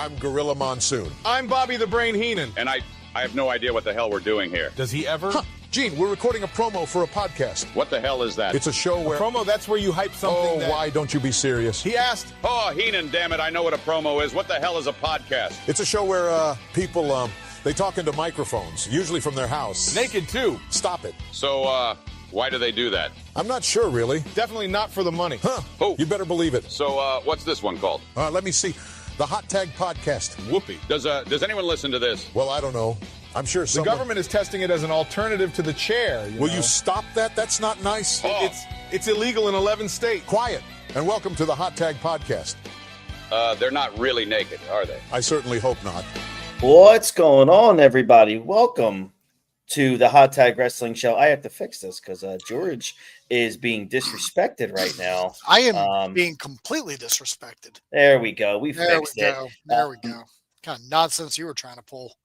I'm Gorilla Monsoon. I'm Bobby the Brain Heenan. And I have no idea what the hell we're doing here. Does he ever? Gene, we're recording a promo for a podcast. What the hell is that? It's a show where... Promo, that's where you hype something. Why don't you be serious? He asked. Oh, Heenan, damn it, I know what a promo is. What the hell is a podcast? It's a show where people, they talk into microphones, usually from their house. Naked, too. Stop it. So, why do they do that? I'm not sure, really. Definitely not for the money. Huh. Oh. You better believe it. So, what's this one called? Let me see. The Hot Tag Podcast. Whoopee. Does anyone listen to this? Well, I don't know. I'm sure The government is testing it as an alternative to the chair. Will you stop that? That's not nice. Oh. It's illegal in 11 states. Quiet. And welcome to the Hot Tag Podcast. They're not really naked, are they? I certainly hope not. What's going on, everybody? Welcome to the Hot Tag Wrestling Show. I have to fix this because George is being disrespected right now. I am being completely disrespected. There we go. We fixed it. There we go. Kind of nonsense you were trying to pull.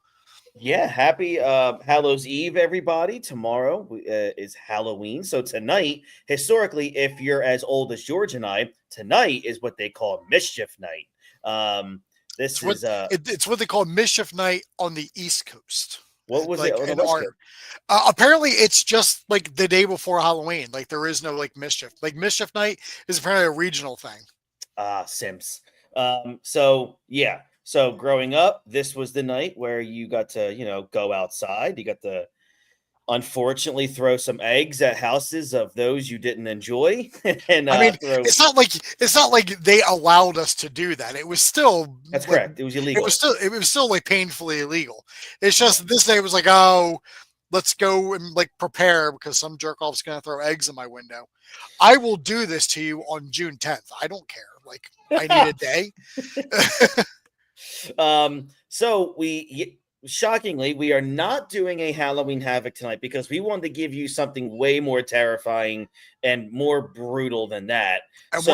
Yeah, happy Hallows Eve, everybody. Tomorrow is Halloween. So tonight, historically, if you're as old as George and I, tonight is what they call Mischief Night. It's what they call Mischief Night on the East Coast. What was it on the West Coast? Apparently, it's just like the day before Halloween. Like there is no like Mischief. Like Mischief Night is apparently a regional thing. Sims. So yeah. So growing up, this was the night where you got to, go outside. You got to, unfortunately, throw some eggs at houses of those you didn't enjoy. And it's not like they allowed us to do that. It was still that's correct. It was illegal. It was still like painfully illegal. It's just this day was like, oh, let's go and like prepare because some jerk off's gonna throw eggs in my window. I will do this to you on June 10th. I don't care. Like I need a day. So shockingly, we are not doing a Halloween Havoc tonight because we wanted to give you something way more terrifying and more brutal than that. And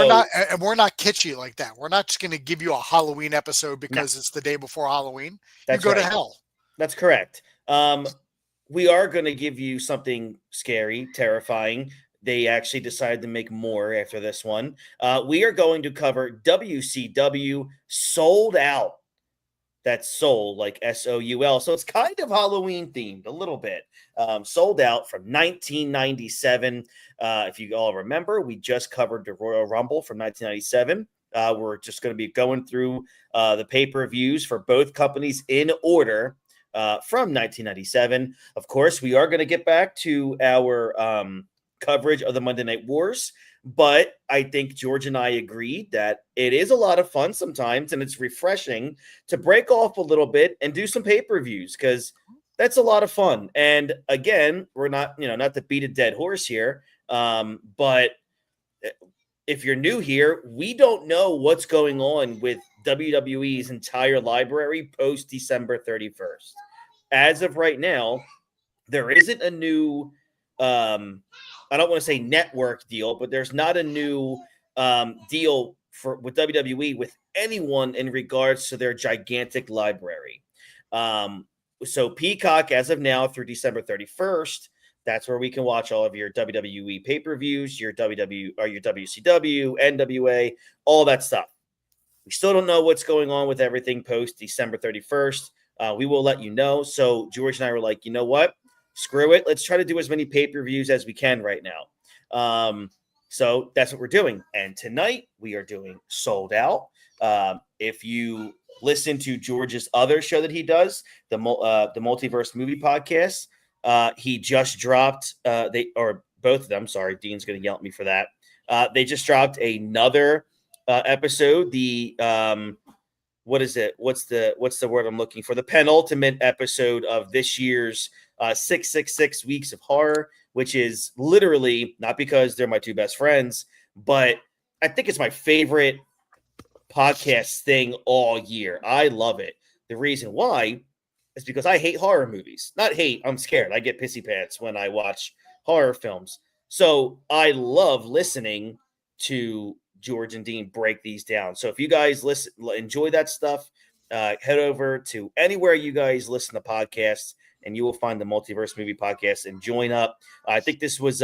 we're not kitschy like that. We're not just going to give you a Halloween episode because it's the day before Halloween. That's you go right. to hell. That's correct. We are going to give you something scary, terrifying. They actually decided to make more after this one. We are going to cover WCW Souled Out. That's Soul, like S-O-U-L. So it's kind of Halloween themed a little bit. Sold Out from 1997. If you all remember, we just covered the Royal Rumble from 1997. We're just going to be going through the pay-per-views for both companies in order from 1997. Of course, we are going to get back to our coverage of the Monday Night Wars. But I think George and I agreed that it is a lot of fun sometimes, and it's refreshing to break off a little bit and do some pay-per-views because that's a lot of fun. And again, we're not to beat a dead horse here, but if you're new here, we don't know what's going on with WWE's entire library post December 31st. As of right now, there isn't a new I don't want to say network deal, but there's not a new deal with WWE with anyone in regards to their gigantic library. So Peacock, as of now, through December 31st, that's where we can watch all of your WWE pay-per-views, your WCW, NWA, all that stuff. We still don't know what's going on with everything post December 31st. We will let you know. So George and I were like, you know what? Screw it. Let's try to do as many pay-per-views as we can right now. So that's what we're doing. And tonight we are doing Sold Out. If you listen to George's other show that he does, the Multiverse Movie Podcast, he just dropped both of them. Sorry, Dean's going to yell at me for that. They just dropped another episode. What is it? What's the word I'm looking for? The penultimate episode of this year's 666 Weeks of Horror, which is literally not because they're my two best friends, but I think it's my favorite podcast thing all year. I love it. The reason why is because I hate horror movies. Not hate, I'm scared. I get pissy pants when I watch horror films. So I love listening to George and Dean break these down. So if you guys enjoy that stuff, head over to anywhere you guys listen to podcasts, and you will find the Multiverse Movie Podcast and join up. I think this was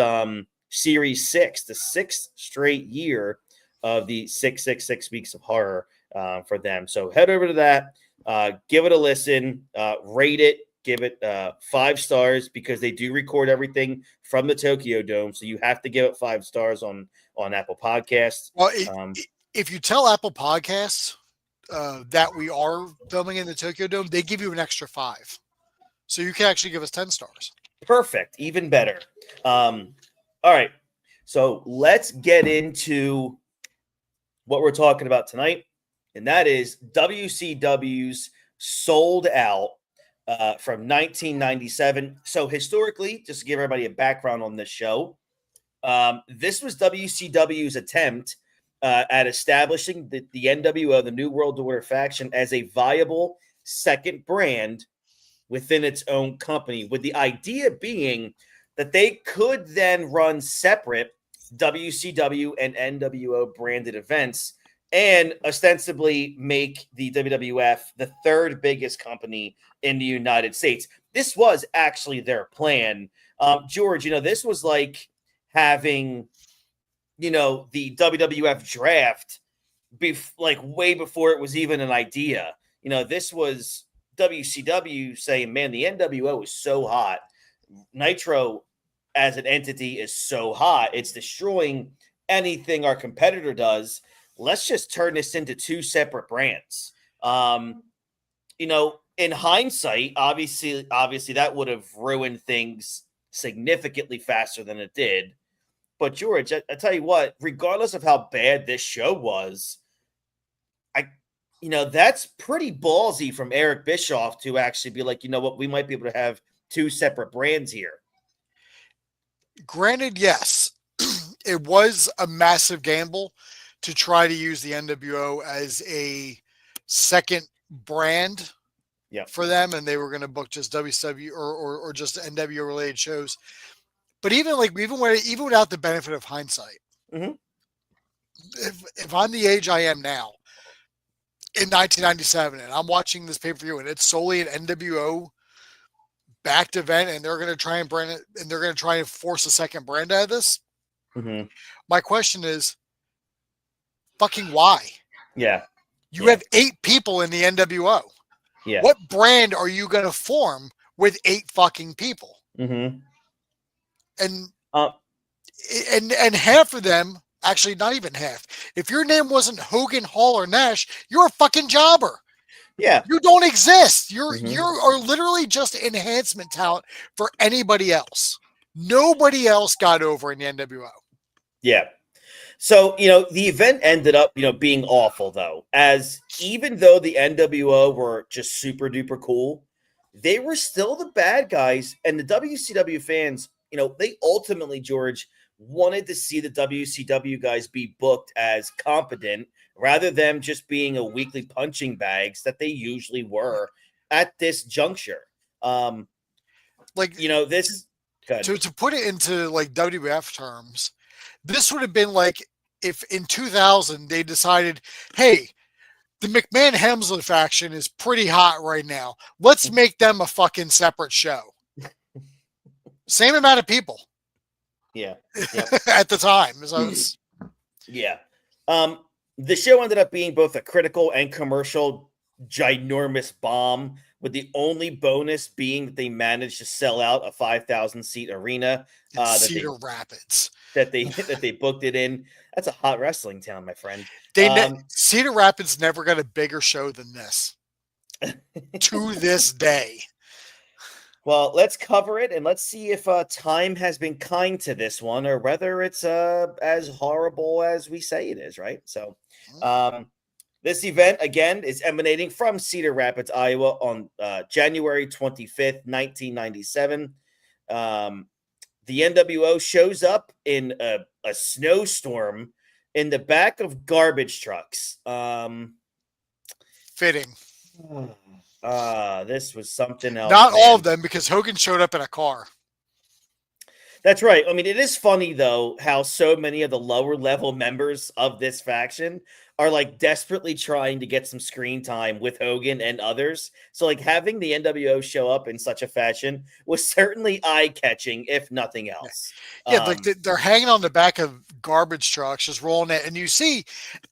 Series 6, the 6th straight year of the 666 Weeks of Horror. for them. So head over to that, give it a listen, rate it, give it 5 stars because they do record everything from the Tokyo Dome. So you have to give it 5 stars on Apple Podcasts. Well, if you tell Apple Podcasts that we are filming in the Tokyo Dome, they give you an extra 5. So you can actually give us 10 stars. Perfect. Even better. All right. So let's get into what we're talking about tonight. And that is WCW's Souled Out from 1997. So historically, just to give everybody a background on this show, this was WCW's attempt at establishing the NWO, the New World Order faction, as a viable second brand within its own company, with the idea being that they could then run separate WCW and NWO branded events and ostensibly make the WWF the third biggest company in the United States. This was actually their plan. George, this was like having, the WWF draft like way before it was even an idea. This was WCW saying, man, the NWO is so hot. Nitro as an entity is so hot. It's destroying anything our competitor does. Let's just turn this into 2 separate brands. In hindsight, obviously that would have ruined things significantly faster than it did. But George, I tell you what, regardless of how bad this show was, that's pretty ballsy from Eric Bischoff to actually be like, we might be able to have 2 separate brands here. Granted, yes, it was a massive gamble to try to use the NWO as a second brand for them, and they were going to book just WCW or just NWO related shows. But even without the benefit of hindsight, if I'm the age I am now in 1997 and I'm watching this pay-per-view and it's solely an NWO backed event and they're going to try and brand it and they're going to try and force a second brand out of this, my question is fucking why? Yeah. You have 8 people in the NWO. Yeah. What brand are you going to form with 8 fucking people? And half of them, actually not even half, if your name wasn't Hogan, Hall, or Nash, you're a fucking jobber. Yeah. You don't exist. You are literally just enhancement talent for anybody else. Nobody else got over in the NWO. Yeah. So, the event ended up, being awful, though, as even though the NWO were just super duper cool, they were still the bad guys. And the WCW fans, they ultimately, George, wanted to see the WCW guys be booked as competent rather than just being a weekly punching bags that they usually were at this juncture. This to put it into like WWF terms, this would have been like if in 2000 they decided, hey, the McMahon Hemsworth faction is pretty hot right now. Let's make them a fucking separate show. Same amount of people. Yeah. At the time. So the show ended up being both a critical and commercial ginormous bomb, with the only bonus being that they managed to sell out a 5,000 seat arena Cedar Rapids that they booked it in. That's a hot wrestling town, my friend. Cedar Rapids never got a bigger show than this to this day. Well, let's cover it and let's see if time has been kind to this one or whether it's as horrible as we say it is, right? So this event, again, is emanating from Cedar Rapids, Iowa on January 25th, 1997. The NWO shows up in a snowstorm in the back of garbage trucks. Fitting. This was something else. Not all of them, because Hogan showed up in a car. That's right. I mean, it is funny, though, how so many of the lower level members of this faction are like desperately trying to get some screen time with Hogan and others. So like having the NWO show up in such a fashion was certainly eye-catching, if nothing else. Yeah, like they're hanging on the back of garbage trucks, just rolling it, and you see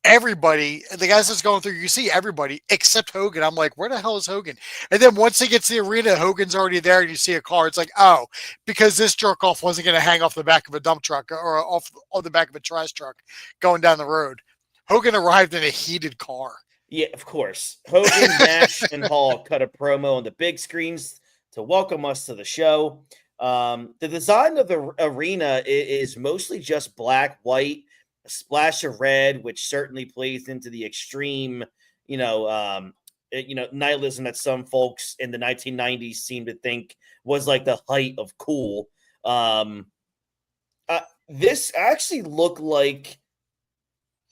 everybody, the guys that's going through, you see everybody except Hogan. I'm like, where the hell is Hogan? And then once he gets to the arena, Hogan's already there, and you see a car. It's like, oh, because this jerk off wasn't going to hang off the back of a dump truck or off the back of a trash truck going down the road. Hogan arrived in a heated car. Yeah, of course. Hogan, Nash, and Hall cut a promo on the big screens to welcome us to the show. The design of the arena is mostly just black, white, a splash of red, which certainly plays into the extreme, nihilism that some folks in the 1990s seem to think was like the height of cool. This actually looked like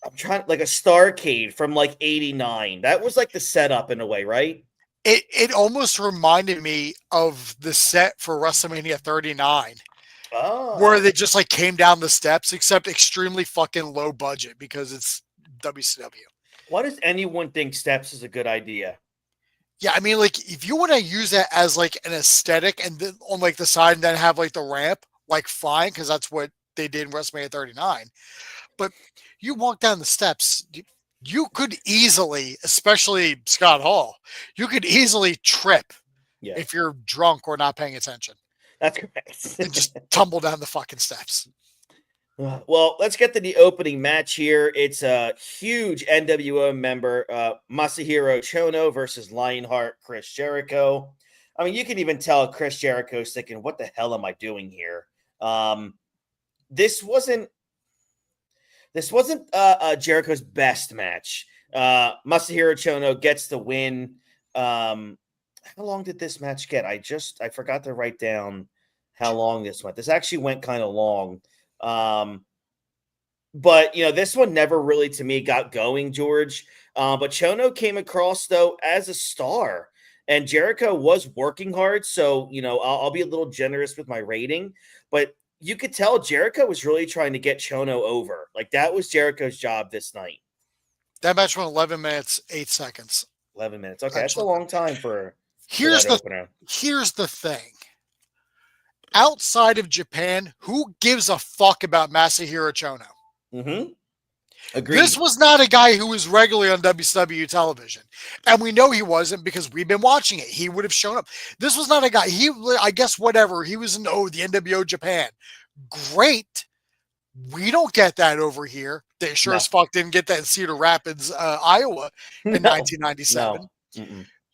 a Starcade from like '89. That was like the setup in a way, right? It almost reminded me of the set for WrestleMania 39, where they just like came down the steps, except extremely fucking low budget because it's WCW. Why does anyone think steps is a good idea? Yeah, I mean, like if you want to use that as like an aesthetic and then on like the side and then have like the ramp, like fine, because that's what they did in WrestleMania 39. But you walk down the steps, you could easily, especially Scott Hall, you could easily trip if you're drunk or not paying attention. That's correct. And just tumble down the fucking steps. Well, let's get to the opening match here. It's a huge NWO member, Masahiro Chono versus Lionheart Chris Jericho. I mean, you can even tell Chris Jericho's thinking, what the hell am I doing here? This wasn't Jericho's best match. Masahiro Chono gets the win. How long did this match get? I forgot to write down how long this went. This actually went kind of long. But this one never really to me got going, George. But Chono came across though as a star, and Jericho was working hard. So, I'll be a little generous with my rating, but you could tell Jericho was really trying to get Chono over. Like that was Jericho's job this night. That match went 11 minutes, 8 seconds. 11 minutes. Okay. That's a long time for Here's that opener. Here's the thing. Outside of Japan, who gives a fuck about Masahiro Chono? Mm-hmm. Agreed. This was not a guy who was regularly on WCW television. And we know he wasn't because we've been watching it. He would have shown up. This was not a guy. I guess whatever. He was in the NWO Japan. Great. We don't get that over here. They sure as fuck didn't get that in Cedar Rapids, Iowa in 1997. No.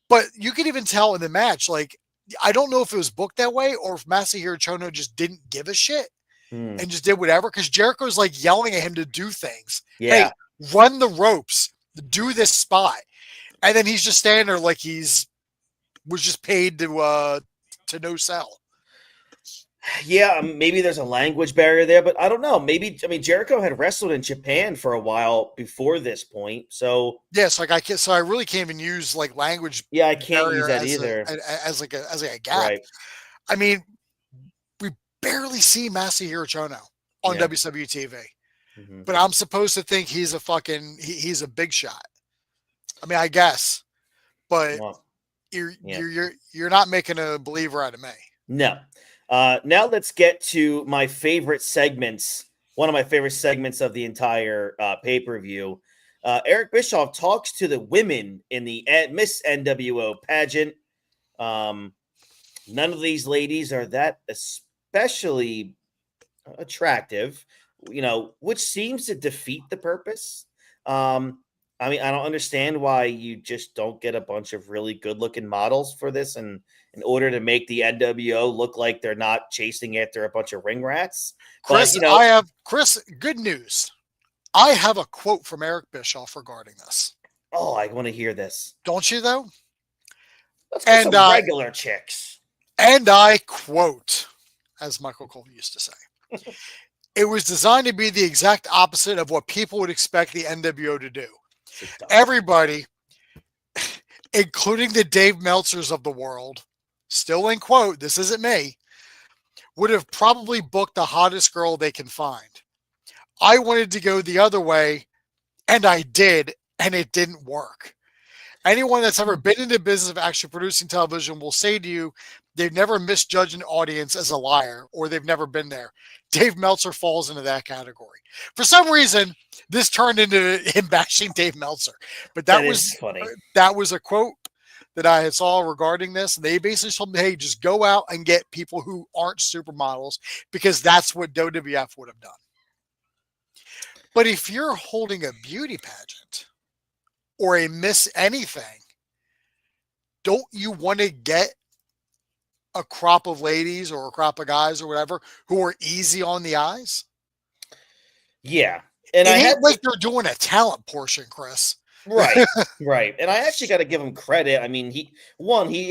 But you could even tell in the match, like, I don't know if it was booked that way or if Masahiro Chono just didn't give a shit and just did whatever. Because Jericho's like yelling at him to do things. Yeah. Hey, run the ropes, do this spot. And then he's just standing there like was just paid to no sell. Yeah, maybe there's a language barrier there, but I don't know. Jericho had wrestled in Japan for a while before this point, so yes, like I really can't even use like language. Yeah, I can't use that either as a gap. Right. I mean, we barely see Masahiro Chono on WCW TV, but I'm supposed to think he's he's a big shot. I mean, I guess, but you're not making a believer out of me. No. Now let's get to my favorite segments. One of my favorite segments of the entire pay-per-view. Eric Bischoff talks to the women in the Miss NWO pageant. None of these ladies are that especially attractive, which seems to defeat the purpose. I don't understand why you just don't get a bunch of really good-looking models for this and in order to make the NWO look like they're not chasing after a bunch of ring rats. Chris, Chris, good news. I have a quote from Eric Bischoff regarding this. Oh, I want to hear this. Don't you, though? Let's get some regular chicks. And I quote, as Michael Cole used to say, it was designed to be the exact opposite of what people would expect the NWO to do. Everybody, including the Dave Meltzers of the world, still in quote, this isn't me, would have probably booked the hottest girl they can find. I wanted to go the other way And I did, and it didn't work. Anyone that's ever been in the business of actually producing television will say to you, they've never misjudged an audience as a liar, or they've never been there. Dave Meltzer falls into that category. For some reason, this turned into him bashing Dave Meltzer. But that was funny. That was a quote that I had saw regarding this. They basically told me, hey, just go out and get people who aren't supermodels, because that's what WWF would have done. But if you're holding a beauty pageant or a Miss Anything, don't you want to get a crop of ladies or a crop of guys or whatever who are easy on the eyes? Yeah. And it ain't like they're doing a talent portion, Chris. Right, right. And I actually got to give him credit. I mean, he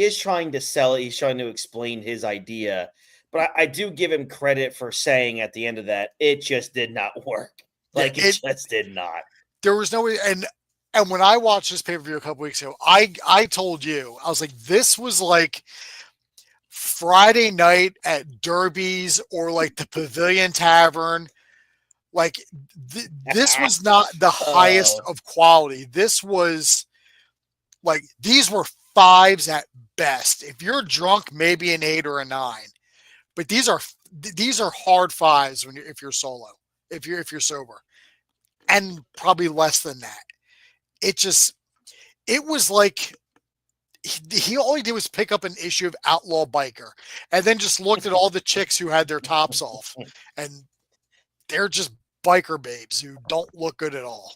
is trying to sell it. He's trying to explain his idea. But I do give him credit for saying at the end of that, it just did not work. Like, it just did not. There was no way. And when I watched this pay-per-view a couple weeks ago, I told you, I was like, this was like Friday night at Derby's or like the Pavilion Tavern. Like this was not the highest of quality. This was like, these were 5s at best. If you're drunk, maybe an 8 or a 9. But these are hard 5s if you're solo, if you're sober, and probably less than that. It was like he all he did was pick up an issue of Outlaw Biker and then just looked at all the chicks who had their tops off, and they're just biker babes who don't look good at all.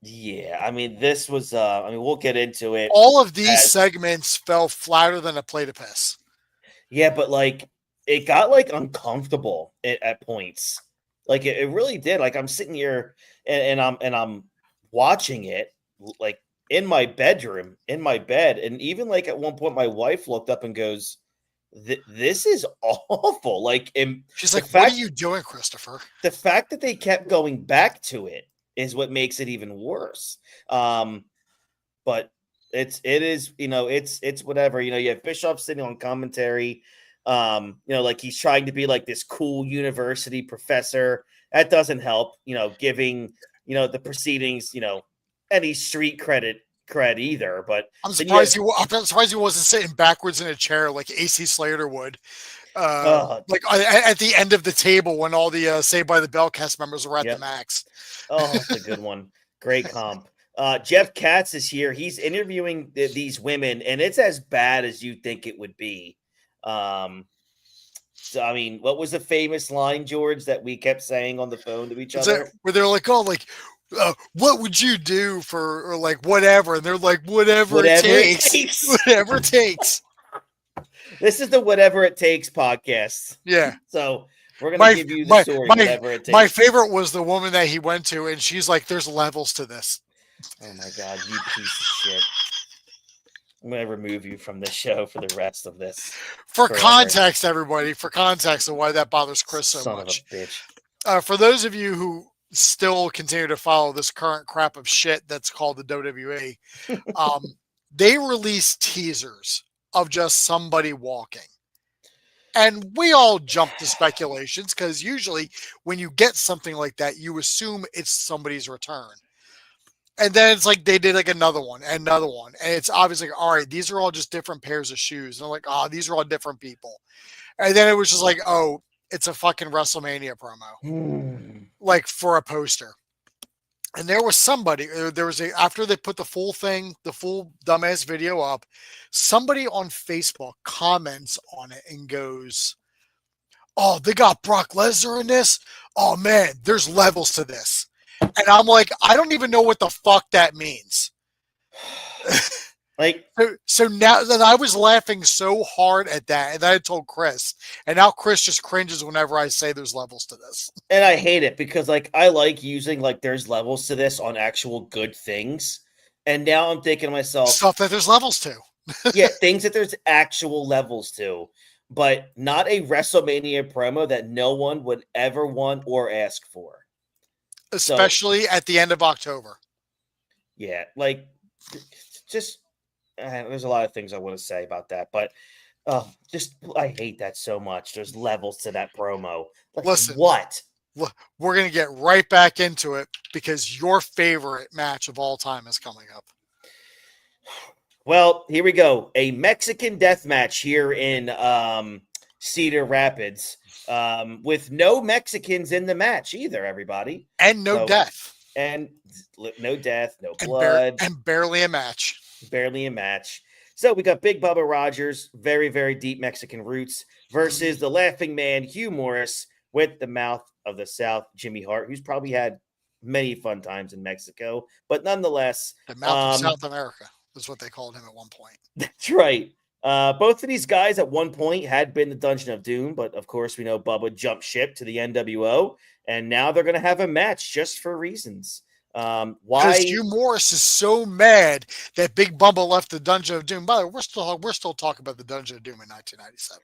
Yeah, I mean, this was we'll get into it. All of these segments fell flatter than a plate of piss. Yeah, but like it got like uncomfortable at points. Like it really did. Like I'm sitting here and I'm watching it like in my bedroom, in my bed, and even like at one point my wife looked up and goes, "This is awful." Like, she's like, "What are you doing, Christopher?" The fact that they kept going back to it is what makes it even worse. But it is it's whatever. You have Bischoff sitting on commentary. Like he's trying to be like this cool university professor. That doesn't help, giving, the proceedings, any street cred either. But I'm surprised he wasn't sitting backwards in a chair like AC Slater would. Like at the end of the table when all the Saved by the Bell cast members were at the max. Oh, that's a good one. Great comp. Jeff Katz is here. He's interviewing these women, and it's as bad as you think it would be. So, I mean, what was the famous line, George, that we kept saying on the phone to each other? Where they're like, oh, like, what would you do for, or like, whatever? And they're like, whatever it takes. Whatever it takes. This is the Whatever It Takes podcast. Yeah. So we're going to give you the story, whatever it takes. My favorite was the woman that he went to, and she's like, there's levels to this. Oh, my God, you piece of shit. I'm going to remove you from the show for the rest of this. For context, everybody, for context of why that bothers Chris so much. Son of a bitch. For those of you who still continue to follow this current crap of shit that's called the WWE, they release teasers of just somebody walking. And we all jump to speculations because usually when you get something like that, you assume it's somebody's return. And then it's like they did like another one. And it's obviously like, all right, these are all just different pairs of shoes. And I'm like, oh, these are all different people. And then it was just like, oh, it's a fucking WrestleMania promo. Like for a poster. And there was somebody, after they put the full dumbass video up, somebody on Facebook comments on it and goes, oh, they got Brock Lesnar in this? Oh man, there's levels to this. And I'm like, I don't even know what the fuck that means. Like, so now that I was laughing so hard at that, and I told Chris, and now Chris just cringes whenever I say there's levels to this. And I hate it because like I like using like there's levels to this on actual good things. And now I'm thinking to myself, stuff that there's levels to. Yeah, things that there's actual levels to, but not a WrestleMania promo that no one would ever want or ask for. Especially at the end of October. Yeah, like just there's a lot of things I want to say about that, but I hate that so much. There's levels to that promo. Like, listen, what? we're going to get right back into it because your favorite match of all time is coming up. Well, here we go. A Mexican death match here in Cedar Rapids with no Mexicans in the match either, everybody. And no death. And no death, no blood. And barely a match. Barely a match. So we got Big Bubba Rogers, very, very deep Mexican roots, versus the laughing man, Hugh Morris, with the mouth of the South, Jimmy Hart, who's probably had many fun times in Mexico, but nonetheless. The mouth of South America is what they called him at one point. That's right. Both of these guys at one point had been the Dungeon of Doom, but of course we know Bubba jumped ship to the NWO, and now they're going to have a match just for reasons. Why? Because Hugh Morris is so mad that Big Bubba left the Dungeon of Doom. By the way, we're still talking about the Dungeon of Doom in 1997.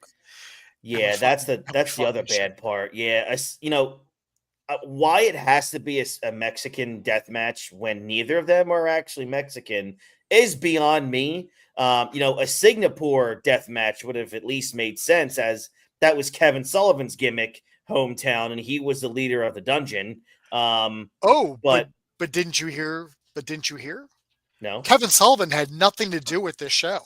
Yeah, that's the other bad part. Yeah, why it has to be a Mexican death match when neither of them are actually Mexican is beyond me. A Singapore death match would have at least made sense, as that was Kevin Sullivan's gimmick, hometown, and he was the leader of the dungeon. But didn't you hear? No. Kevin Sullivan had nothing to do with this show.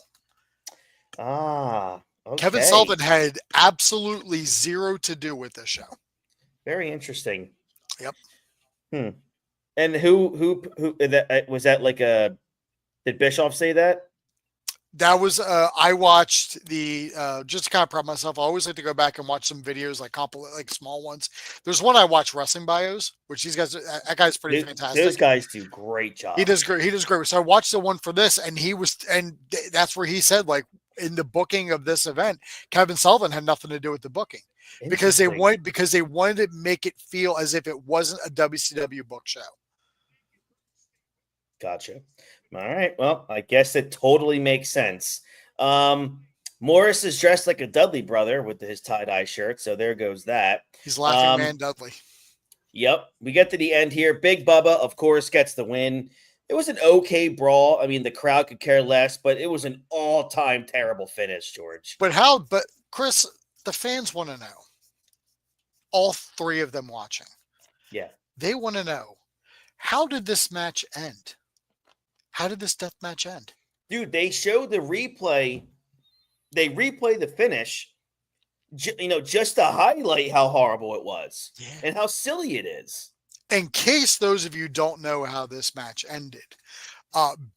Okay. Kevin Sullivan had absolutely zero to do with this show. Very interesting. Yep. And who that was that like a? Did Bischoff say that? That was I watched the just to kind of prep myself. I always like to go back and watch some videos like small ones. There's one I watch, Wrestling Bios, which that guy's pretty fantastic. Those guys do great job. He does great. So I watched the one for this, and that's where he said, like, in the booking of this event, Kevin Sullivan had nothing to do with the booking because they wanted to make it feel as if it wasn't a WCW book show. Gotcha. All right. Well, I guess it totally makes sense. Morris is dressed like a Dudley brother with his tie-dye shirt, so there goes that. He's Laughing Man Dudley. Yep. We get to the end here. Big Bubba, of course, gets the win. It was an okay brawl. I mean, the crowd could care less, but it was an all-time terrible finish, George. But Chris, the fans want to know. All three of them watching. Yeah. They want to know, how did this match end? How did this death match end? Dude, they showed the replay. They replay the finish, just to highlight how horrible it was and how silly it is. In case those of you don't know how this match ended,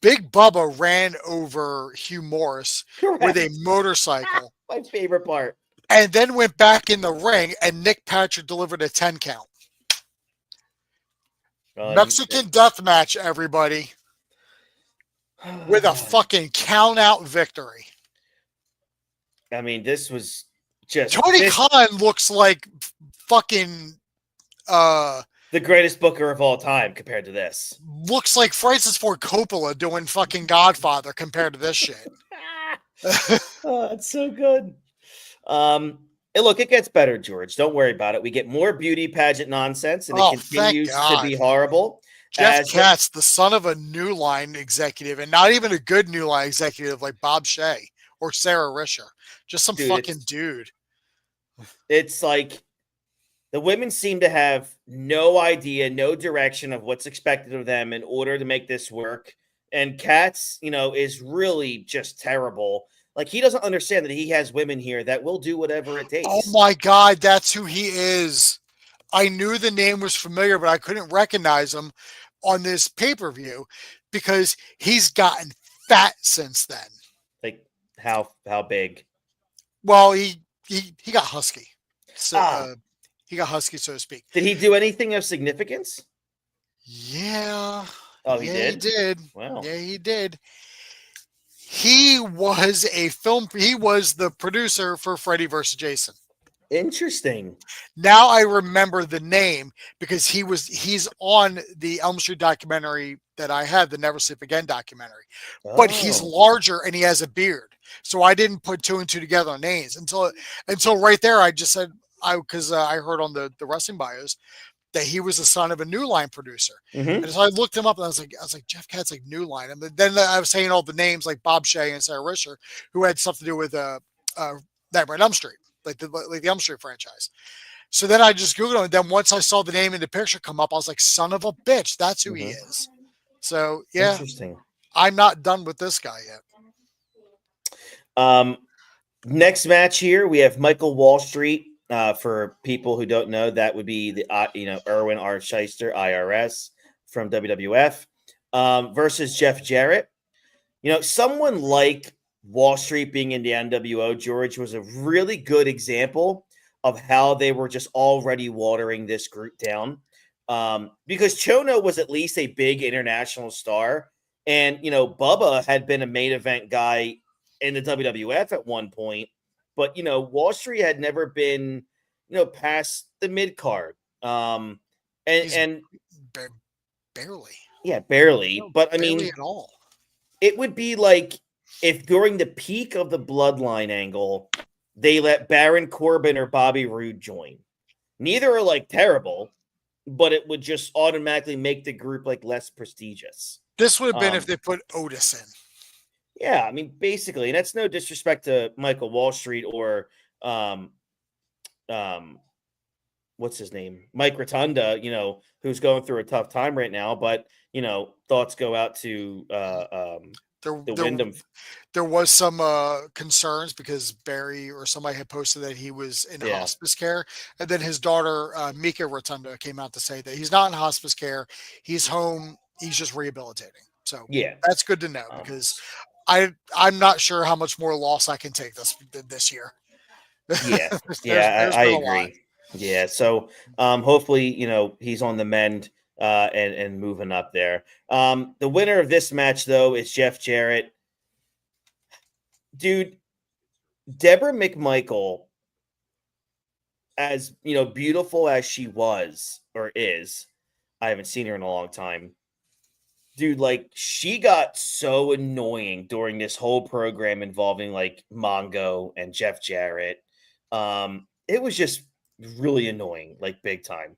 Big Bubba ran over Hugh Morris with a motorcycle. My favorite part. And then went back in the ring, and Nick Patrick delivered a 10 count. Mexican death match, everybody. With a fucking count out victory. I mean, this was just Tony Khan looks like fucking the greatest booker of all time compared to this. Looks like Francis Ford Coppola doing fucking Godfather compared to this shit. Oh, it's so good. Look, it gets better, George. Don't worry about it. We get more beauty pageant nonsense, and it continues to be horrible. Jeff Katz, the son of a New Line executive, and not even a good New Line executive like Bob Shea or Sarah Risher. Just some fucking dude. It's like the women seem to have no idea, no direction of what's expected of them in order to make this work. And Katz, is really just terrible. Like, he doesn't understand that he has women here that will do whatever it takes. Oh my God, that's who he is. I knew the name was familiar, but I couldn't recognize him on this pay-per-view because he's gotten fat since then. Like how big? Well, he got husky. So he got husky, so to speak. Did he do anything of significance? Yeah. Oh, he did? He did. Wow. Yeah, he did. He was the producer for Freddy vs. Jason. Interesting. Now I remember the name because he's on the Elm Street documentary that I had, the Never Sleep Again documentary. Oh. But he's larger and he has a beard. So I didn't put two and two together on names until right there I just said because I heard on the Wrestling Bios that he was the son of a New Line producer. Mm-hmm. And so I looked him up and I was like, Jeff Katz, like New Line. And then I was saying all the names like Bob Shea and Sarah Risher, who had stuff to do with Nightmare on Elm Street, like the Elm Street franchise. So then I just Googled him. And then once I saw the name in the picture come up, I was like, son of a bitch, that's who he is. So, yeah, Interesting. I'm not done with this guy yet. Next match here, we have Michael Wall Street. For people who don't know, that would be the Erwin R. Shyster, IRS from WWF, versus Jeff Jarrett. Someone like Wall Street being in the NWO, George, was a really good example of how they were just already watering this group down. Because Chono was at least a big international star, and Bubba had been a main event guy in the WWF at one point, but Wall Street had never been past the mid card. And barely. Yeah, barely. But I mean, barely at all. It would be like if during the peak of the Bloodline angle, they let Baron Corbin or Bobby Roode join. Neither are like terrible, but it would just automatically make the group like less prestigious. This would have been if they put Otis in. Yeah, I mean, basically, and that's no disrespect to Michael Wall Street or what's his name? Mike Rotunda, who's going through a tough time right now, but thoughts go out to the Wyndham. There was some concerns because Barry or somebody had posted that he was in hospice care, and then his daughter Mika Rotunda came out to say that he's not in hospice care, he's home, he's just rehabilitating. So yeah, that's good to know because I'm not sure how much more loss I can take this year. Yeah, there's I agree. Yeah, so hopefully he's on the mend and moving up there. The winner of this match though is Jeff Jarrett. Dude, Deborah McMichael, as beautiful as she was or is, I haven't seen her in a long time. Dude, like she got so annoying during this whole program involving like Mongo and Jeff Jarrett. It was just really annoying, like big time.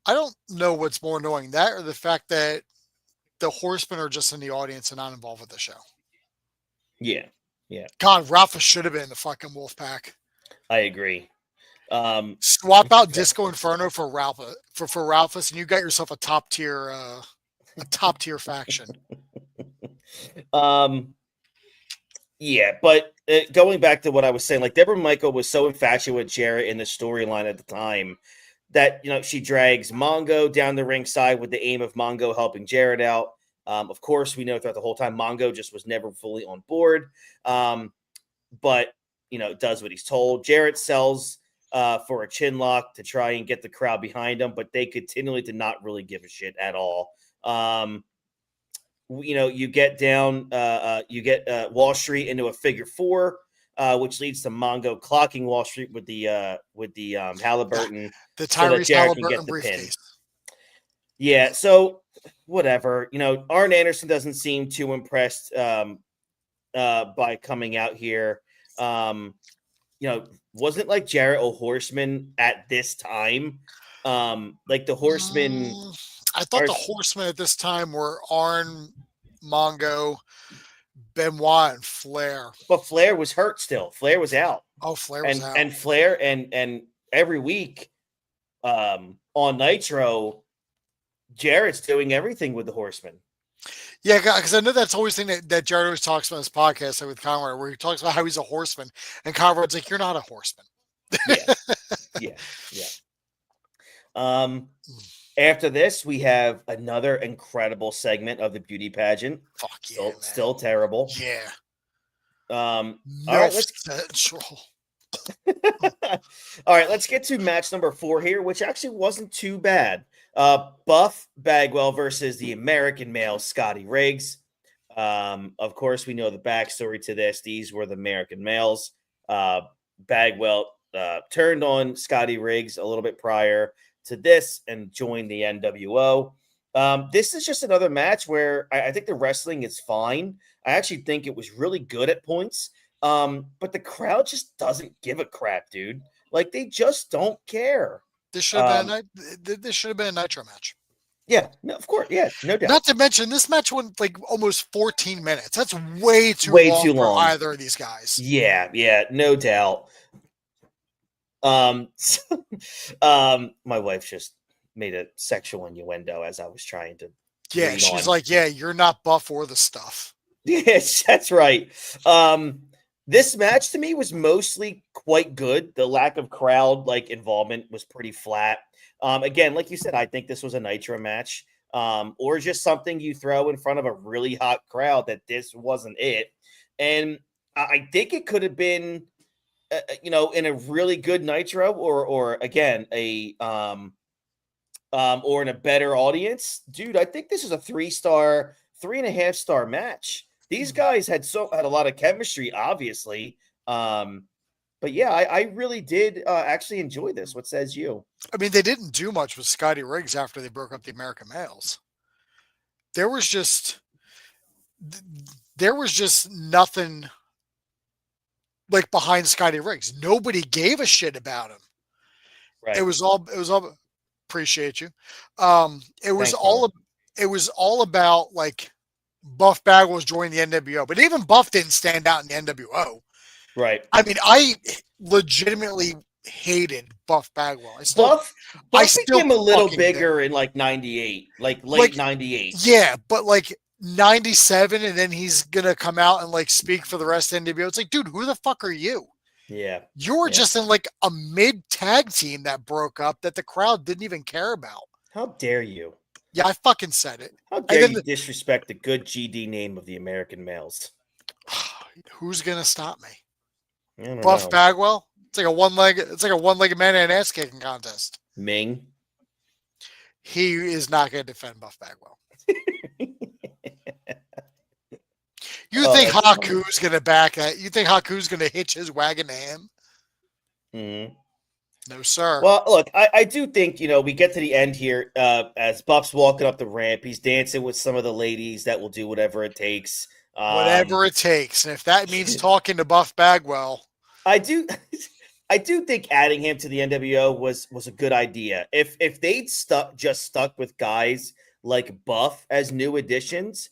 I don't know what's more annoying, that or the fact that the Horsemen are just in the audience and not involved with the show. Yeah. God, Ralphus should have been in the fucking Wolfpack. I agree. Swap out Disco Inferno for Ralphus, and you got yourself a top tier faction. Yeah, but going back to what I was saying, like Deborah Michael was so infatuated with Jarrett in the storyline at the time that she drags Mongo down the ringside with the aim of Mongo helping Jarrett out. Of course, we know throughout the whole time Mongo just was never fully on board, but does what he's told. Jarrett sells for a chin lock to try and get the crowd behind him, but they continually did not really give a shit at all. You get down, Wall Street into a figure four, which leads to Mongo clocking Wall Street with the Halliburton, the Tyrese so Halliburton briefcase. Yeah, so whatever. Arn Anderson doesn't seem too impressed by coming out here. Wasn't like Jarrett a Horseman at this time? Like the Horsemen. I thought the Horsemen at this time were Arn, Mongo, Benoit, and Flair. But Flair was hurt still. Flair was out. Oh, Flair was out. And Flair and every week on Nitro, Jarrett's doing everything with the Horsemen. Yeah, because I know that's always the thing that Jarrett always talks about in his podcast with Conrad, where he talks about how he's a horseman. And Conrad's like, you're not a horseman. Yeah. After this, we have another incredible segment of the beauty pageant. Fuck yeah, still terrible. Yeah. All right, let's get to match number 4 here, which actually wasn't too bad. Buff Bagwell versus the American male Scotty Riggs. Of course, we know the backstory to this. These were the American males. Bagwell turned on Scotty Riggs a little bit prior to this and joined the NWO. This is just another match where I think the wrestling is fine. I actually think it was really good at points. But the crowd just doesn't give a crap, dude. Like they just don't care. This should have been a Nitro match. Yeah, no, of course. Yeah, no doubt. Not to mention this match went like almost 14 minutes. That's way too long for either of these guys. Yeah, no doubt. My wife just made a sexual innuendo as I was trying to Yeah, read she's on. like, yeah, you're not buff or the stuff. Yes, that's right. This match to me was mostly quite good. The lack of crowd involvement was pretty flat. Again, like you said, I think this was a Nitro match, or just something you throw in front of a really hot crowd. That this wasn't it, and I think it could have been, in a really good Nitro, or again or in a better audience, dude. I think this is a 3-star, 3.5-star match. These guys had a lot of chemistry, obviously. But yeah, I really did actually enjoy this. What says you? I mean, they didn't do much with Scotty Riggs after they broke up the American Males. There was just nothing behind Scotty Riggs. Nobody gave a shit about him. Right. It was all appreciate you. It was Thanks, all about Buff Bagwell's joining the NWO, but even Buff didn't stand out in the NWO. Right. I mean, I legitimately hated Buff Bagwell. Buff became a little fucking bigger in 98, late 98. Yeah, but 97, and then he's gonna come out and speak for the rest of the NWO. It's like, dude, who the fuck are you? Yeah. You were just in a mid tag team that broke up that the crowd didn't even care about. How dare you? Yeah, I fucking said it. How dare you disrespect the good GD name of the American Males? Who's gonna stop me? Buff Bagwell? It's like a one-legged man in an ass kicking contest. Ming. He is not gonna defend Buff Bagwell. You think Haku's gonna back that? You think Haku's gonna hitch his wagon to him? Mm-hmm. No, sir. Well, look, I do think, we get to the end here as Buff's walking up the ramp. He's dancing with some of the ladies that will do whatever it takes. Whatever it takes. And if that means talking to Buff Bagwell. I do think adding him to the NWO was a good idea. If they'd stuck with guys like Buff as new additions,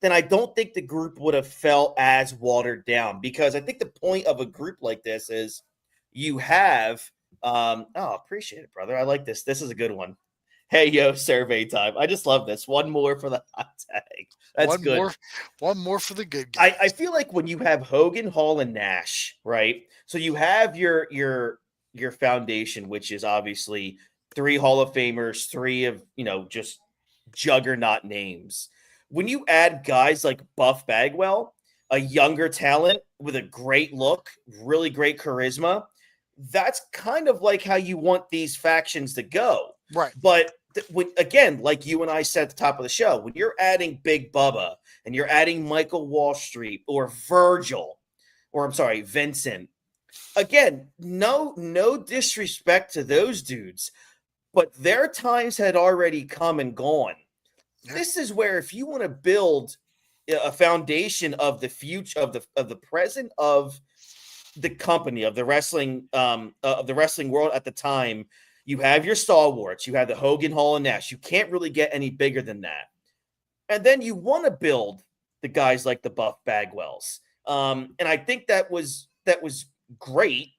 then I don't think the group would have felt as watered down, because I think the point of a group like this is you have appreciate it, brother. I like this. This is a good one. Hey, yo, survey time. I just love this. One more for the hot tag. That's good. One more for the good guys. I feel like when you have Hogan, Hall, and Nash, right? So you have your foundation, which is obviously 3 Hall of Famers, 3 of, just juggernaut names. When you add guys like Buff Bagwell, a younger talent with a great look, really great charisma, that's kind of like how you want these factions to go. Right. But again, like you and I said at the top of the show, when you're adding Big Bubba and you're adding Michael Wall Street or Virgil, or I'm sorry, Vincent, again, no disrespect to those dudes, but their times had already come and gone. Yeah. This is where, if you want to build a foundation of the future, of the present, of the company, of the wrestling world at the time, you have your stalwarts, you have the Hogan, Hall, and Nash. You can't really get any bigger than that. And then you want to build the guys like the Buff Bagwells. And I think that was great.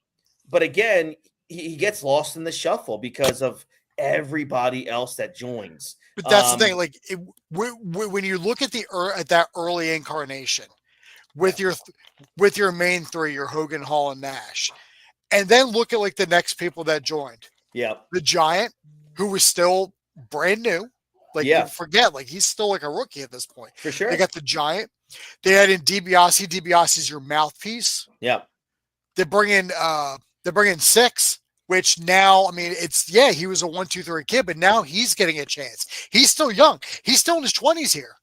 But again, he gets lost in the shuffle because of everybody else that joins. But that's the thing. When you look at that early incarnation with your main 3, your Hogan, Hall, and Nash, and then look at the next people that joined. Yeah. The Giant, who was still brand new. You forget, he's still a rookie at this point. For sure. They got the Giant. They had in DiBiase. DiBiase's your mouthpiece. Yeah. They bring in 6, which now, I mean, he was a 1, 2, 3 kid, but now he's getting a chance. He's still young. He's still in his 20s here.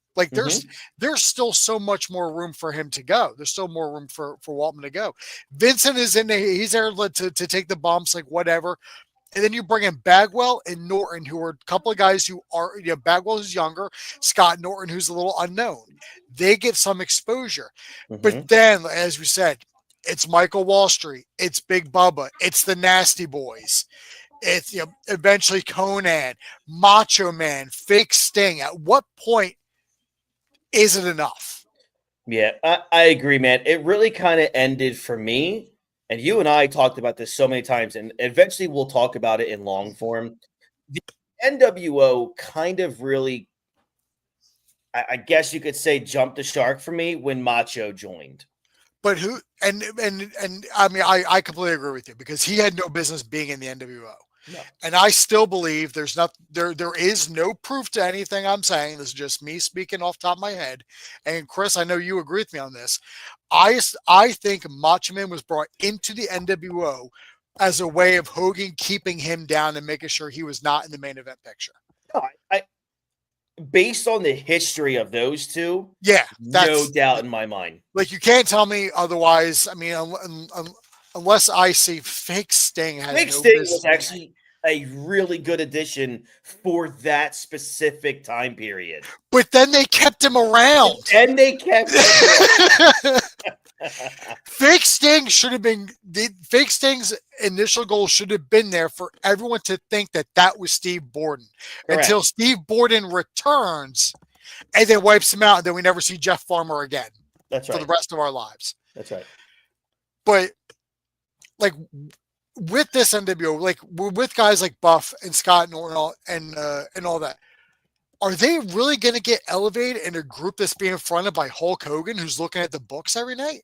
There's still so much more room for him to go. There's still more room for Waltman to go. Vincent is in there. He's there to take the bumps, whatever. And then you bring in Bagwell and Norton, who are a couple of guys who are, Bagwell who's younger, Scott Norton, who's a little unknown. They get some exposure. Mm-hmm. But then, as we said, it's Michael Wall Street, it's Big Bubba, it's the Nasty Boys, it's eventually Conan, Macho Man, Fake Sting. At what point is it enough? Yeah, I agree, man. It really kind of ended for me and you and I talked about this so many times, and eventually we'll talk about it in long form. The NWO kind of really, I guess you could say, jumped the shark for me when Macho joined. But who and I mean I completely agree with you because he had no business being in the NWO. No. And I still believe there is no proof to anything I'm saying. This is just me speaking off the top of my head. And Chris, I know you agree with me on this. I think Macho Man was brought into the NWO as a way of Hogan keeping him down and making sure he was not in the main event picture. No, based on the history of those two, yeah, no doubt in my mind. Like, you can't tell me otherwise. I mean, unless I see fake Sting has Fake no Sting business. was actually a really good addition for that specific time period. But then they kept him around. And they kept him Fake Sting should have been Fake Sting's initial goal should have been there for everyone to think that was Steve Borden. Correct. Until Steve Borden returns and then wipes him out, and then we never see Jeff Farmer again. That's right. For the rest of our lives. That's right. But like with this NWO, like with guys like Buff and Scott Norton and all that, are they really going to get elevated in a group that's being fronted by Hulk Hogan, who's looking at the books every night?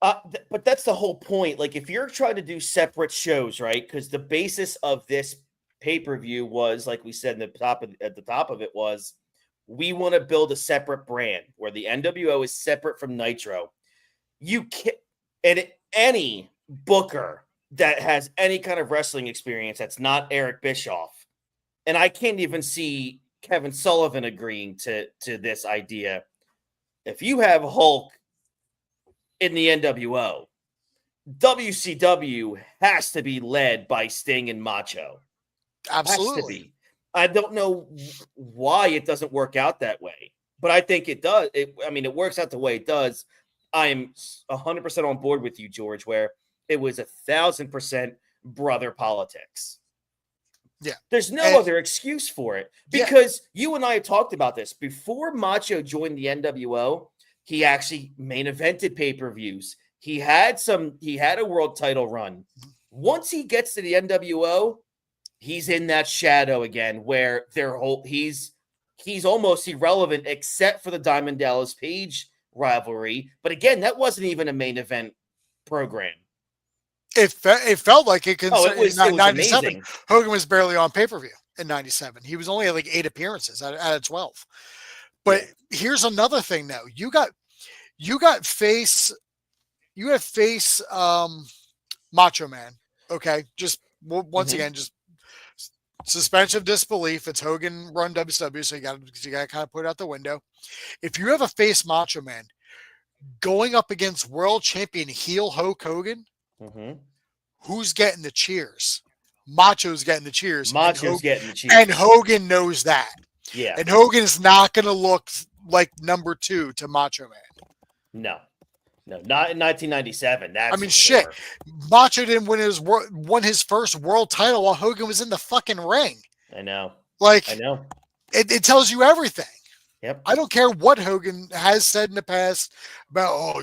But that's the whole point. Like, if you're trying to do separate shows, right? Because the basis of this pay-per-view was, like we said at the top of it, was we want to build a separate brand where the NWO is separate from Nitro. You can't, and any booker that has any kind of wrestling experience that's not Eric Bischoff, and I can't even see Kevin Sullivan agreeing to this idea. If you have Hulk in the NWO, WCW has to be led by Sting and Macho. Absolutely. Has to be. I don't know why it doesn't work out that way, but I think it does. It works out the way it does. I am 100% on board with you, George, where it was 1,000% brother politics. Yeah. There's no other excuse for it because you and I have talked about this. Before Macho joined the NWO, he actually main evented pay-per-views. He had a world title run. Once he gets to the NWO, he's in that shadow again where he's almost irrelevant except for the Diamond Dallas Page rivalry. But again, that wasn't even a main event program. It felt like it. It was 97. amazing. Hogan was barely on pay-per-view in 97. He was only at like 8 appearances out of 12. But here's another thing though. You got face Macho Man. Okay. Just once again, just suspension of disbelief. It's Hogan run WCW. So you got to kind of put it out the window. If you have a face Macho Man going up against world champion heel Hulk Hogan, who's getting the cheers? Macho's getting the cheers. Getting the cheers. And Hogan knows that. Yeah. And Hogan is not going to look like number 2 to Macho Man. No, not in 1997. That's shit. Macho didn't won his first world title while Hogan was in the fucking ring. I know. Like, I know. It tells you everything. Yep. I don't care what Hogan has said in the past about,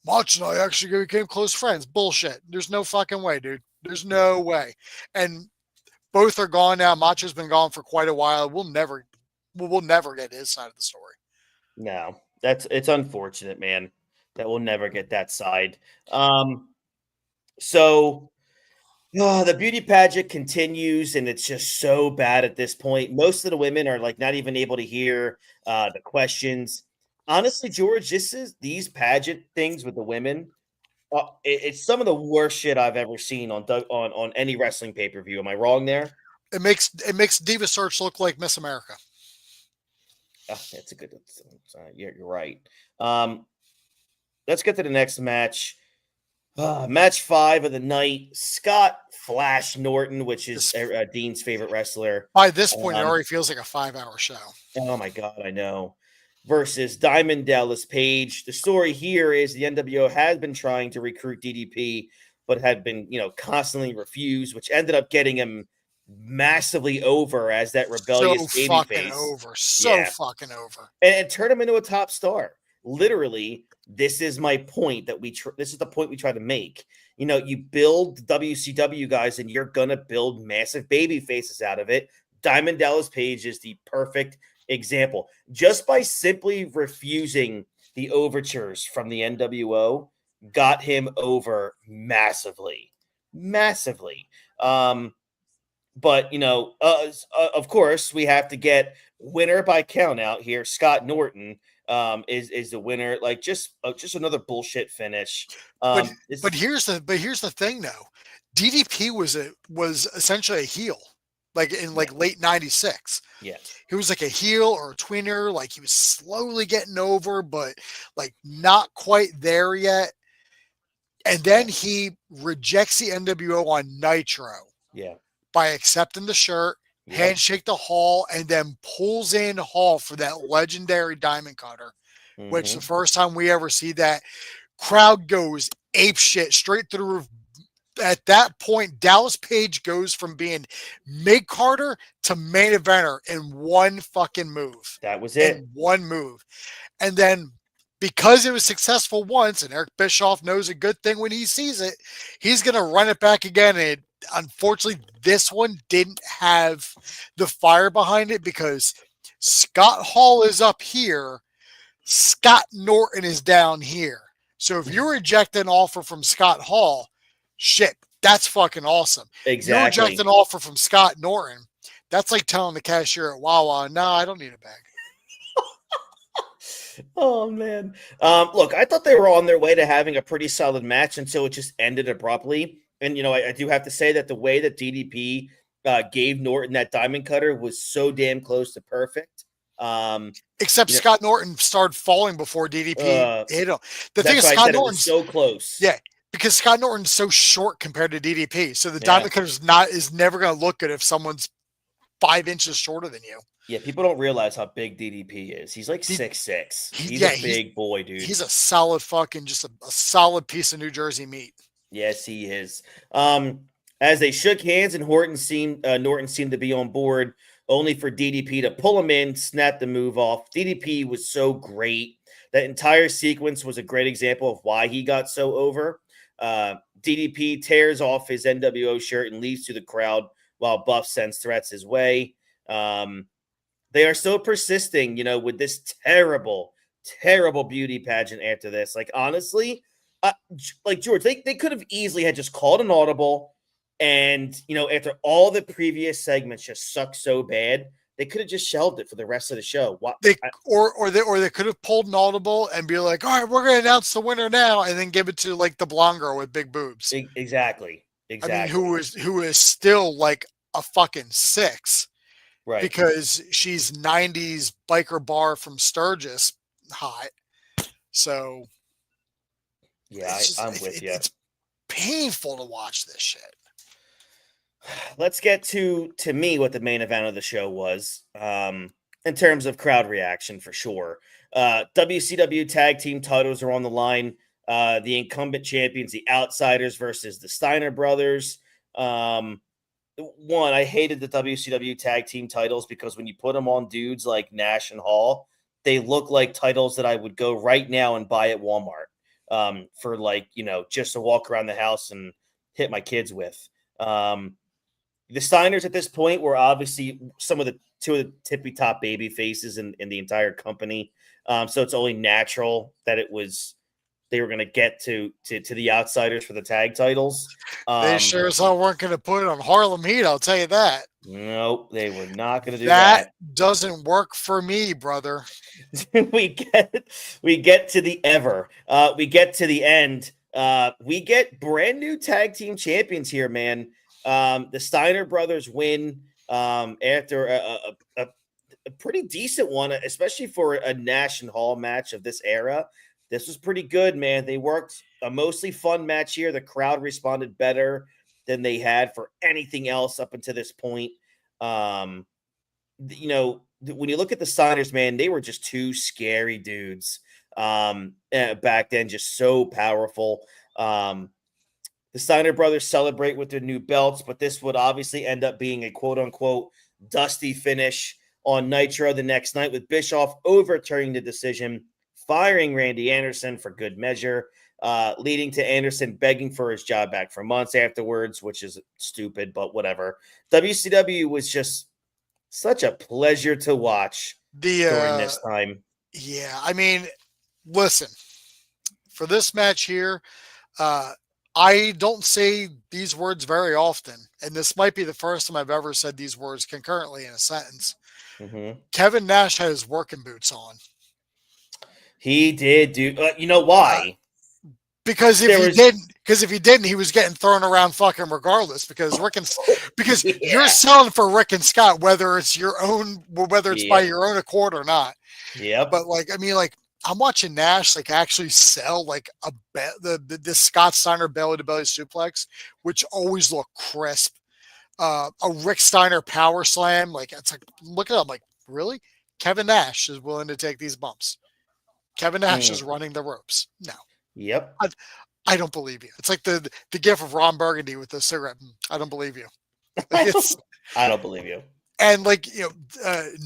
Macho and I actually became close friends. Bullshit. There's no fucking way, dude. There's no way. And both are gone now. Macho's been gone for quite a while. We'll never get his side of the story. No, it's unfortunate, man, that we'll never get that side. So the beauty pageant continues, and it's just so bad at this point. Most of the women are like not even able to hear the questions. Honestly, George, these pageant things with the women. It's some of the worst shit I've ever seen on any wrestling pay-per-view. Am I wrong there? It makes Diva Search look like Miss America. That's a good. You're right. Let's get to the next match. Match 5 of the night. Scott Flash Norton, which is Dean's favorite wrestler. By this point, it already feels like a 5-hour show. Oh my God, I know. Versus Diamond Dallas Page. The story here is the NWO has been trying to recruit DDP, but had been, constantly refused, which ended up getting him massively over as that rebellious babyface. So fucking over. And turn him into a top star. literally, this is my point that this is the point we try to make. You build WCW guys and you're going to build massive baby faces out of it. Diamond Dallas Page is the perfect example. Just by simply refusing the overtures from the NWO got him over massively. But of course, we have to get winner by count out here. Scott Norton is the winner. Like just another bullshit finish. But here's the thing though. DDP was essentially a heel, like in late '96. Yeah, he was like a heel or a tweener. Like he was slowly getting over, but like not quite there yet. And then he rejects the NWO on Nitro. Yeah. By accepting the shirt, handshake to Hall, and then pulls in Hall for that legendary diamond cutter, which the first time we ever see that, crowd goes ape shit straight through the roof. At that point, Dallas Page goes from being mid-carder to main eventer in one fucking move. That was it. In one move. And then because it was successful once, and Eric Bischoff knows a good thing when he sees it, he's going to run it back again. And unfortunately, this one didn't have the fire behind it because Scott Hall is up here. Scott Norton is down here. So if you reject an offer from Scott Hall, shit, that's fucking awesome. Exactly. You reject an offer from Scott Norton, that's like telling the cashier at Wawa, no, I don't need a bag. Oh, man. Look, I thought they were on their way to having a pretty solid match until it just ended abruptly. And, I do have to say that the way that DDP gave Norton that diamond cutter was so damn close to perfect. Except Scott Norton started falling before DDP hit him. The thing is, Scott Norton's so close. Yeah, because Scott Norton's so short compared to DDP. So the diamond cutter is never going to look good if someone's 5 inches shorter than you. Yeah, people don't realize how big DDP is. He's like 6'6". He's a big boy, dude. He's a solid just a solid piece of New Jersey meat. Yes, he is. As they shook hands and Norton seemed to be on board, only for DDP to pull him in, snap the move off. DDP was so great. That entire sequence was a great example of why he got so over. DDP tears off his NWO shirt and leaves to the crowd while Buff sends threats his way. They are so persisting, with this terrible, terrible beauty pageant after this. Like, honestly, like George, they could have easily had just called an audible and, after all the previous segments just sucked so bad, they could have just shelved it for the rest of the show. Or they could have pulled an audible and be like, all right, we're going to announce the winner now, and then give it to like the blonde girl with big boobs. Exactly. I mean, who is still like a fucking 6. Right. Because she's 90s biker bar from Sturgis hot. So yeah, I'm with you. It's painful to watch this shit. Let's get to me what the main event of the show was, in terms of crowd reaction for sure. WCW tag team titles are on the line. The incumbent champions, the Outsiders versus the Steiner brothers. One, I hated the WCW tag team titles because when you put them on dudes like Nash and Hall, they look like titles that I would go right now and buy at Walmart for just to walk around the house and hit my kids with. The Steiners at this point were obviously two of the tippy top baby faces in the entire company. So it's only natural that they were going to get to the Outsiders for the tag titles. They sure as hell weren't going to put it on Harlem Heat, I'll tell you that. Nope, they were not going to do that. That doesn't work for me, brother. we get to the we get to the end. We get brand new tag team champions here, man. The Steiner brothers win after a pretty decent one, especially for a Nash and Hall match of this era. This was pretty good, man. They worked a mostly fun match here. The crowd responded better than they had for anything else up until this point. When you look at the Steiners, man, they were just two scary dudes back then, just so powerful. The Steiner brothers celebrate with their new belts, but this would obviously end up being a quote-unquote dusty finish on Nitro the next night with Bischoff overturning the decision, firing Randy Anderson for good measure, leading to Anderson begging for his job back for months afterwards, which is stupid, but whatever. WCW was just such a pleasure to watch during this time. Yeah, I mean, listen, for this match here, I don't say these words very often, and this might be the first time I've ever said these words concurrently in a sentence. Mm-hmm. Kevin Nash had his working boots on. He did do. You know why? Because if he didn't, he was getting thrown around fucking regardless. Because you're selling for Rick and Scott, whether it's by your own accord or not. Yeah. But I'm watching Nash actually sell the Scott Steiner belly to belly suplex, which always look crisp. A Rick Steiner power slam, look at him, really? Kevin Nash is willing to take these bumps. Kevin Nash is running the ropes. No. Yep. I don't believe you. It's like the gif of Ron Burgundy with the cigarette. I don't believe you. I don't believe you. And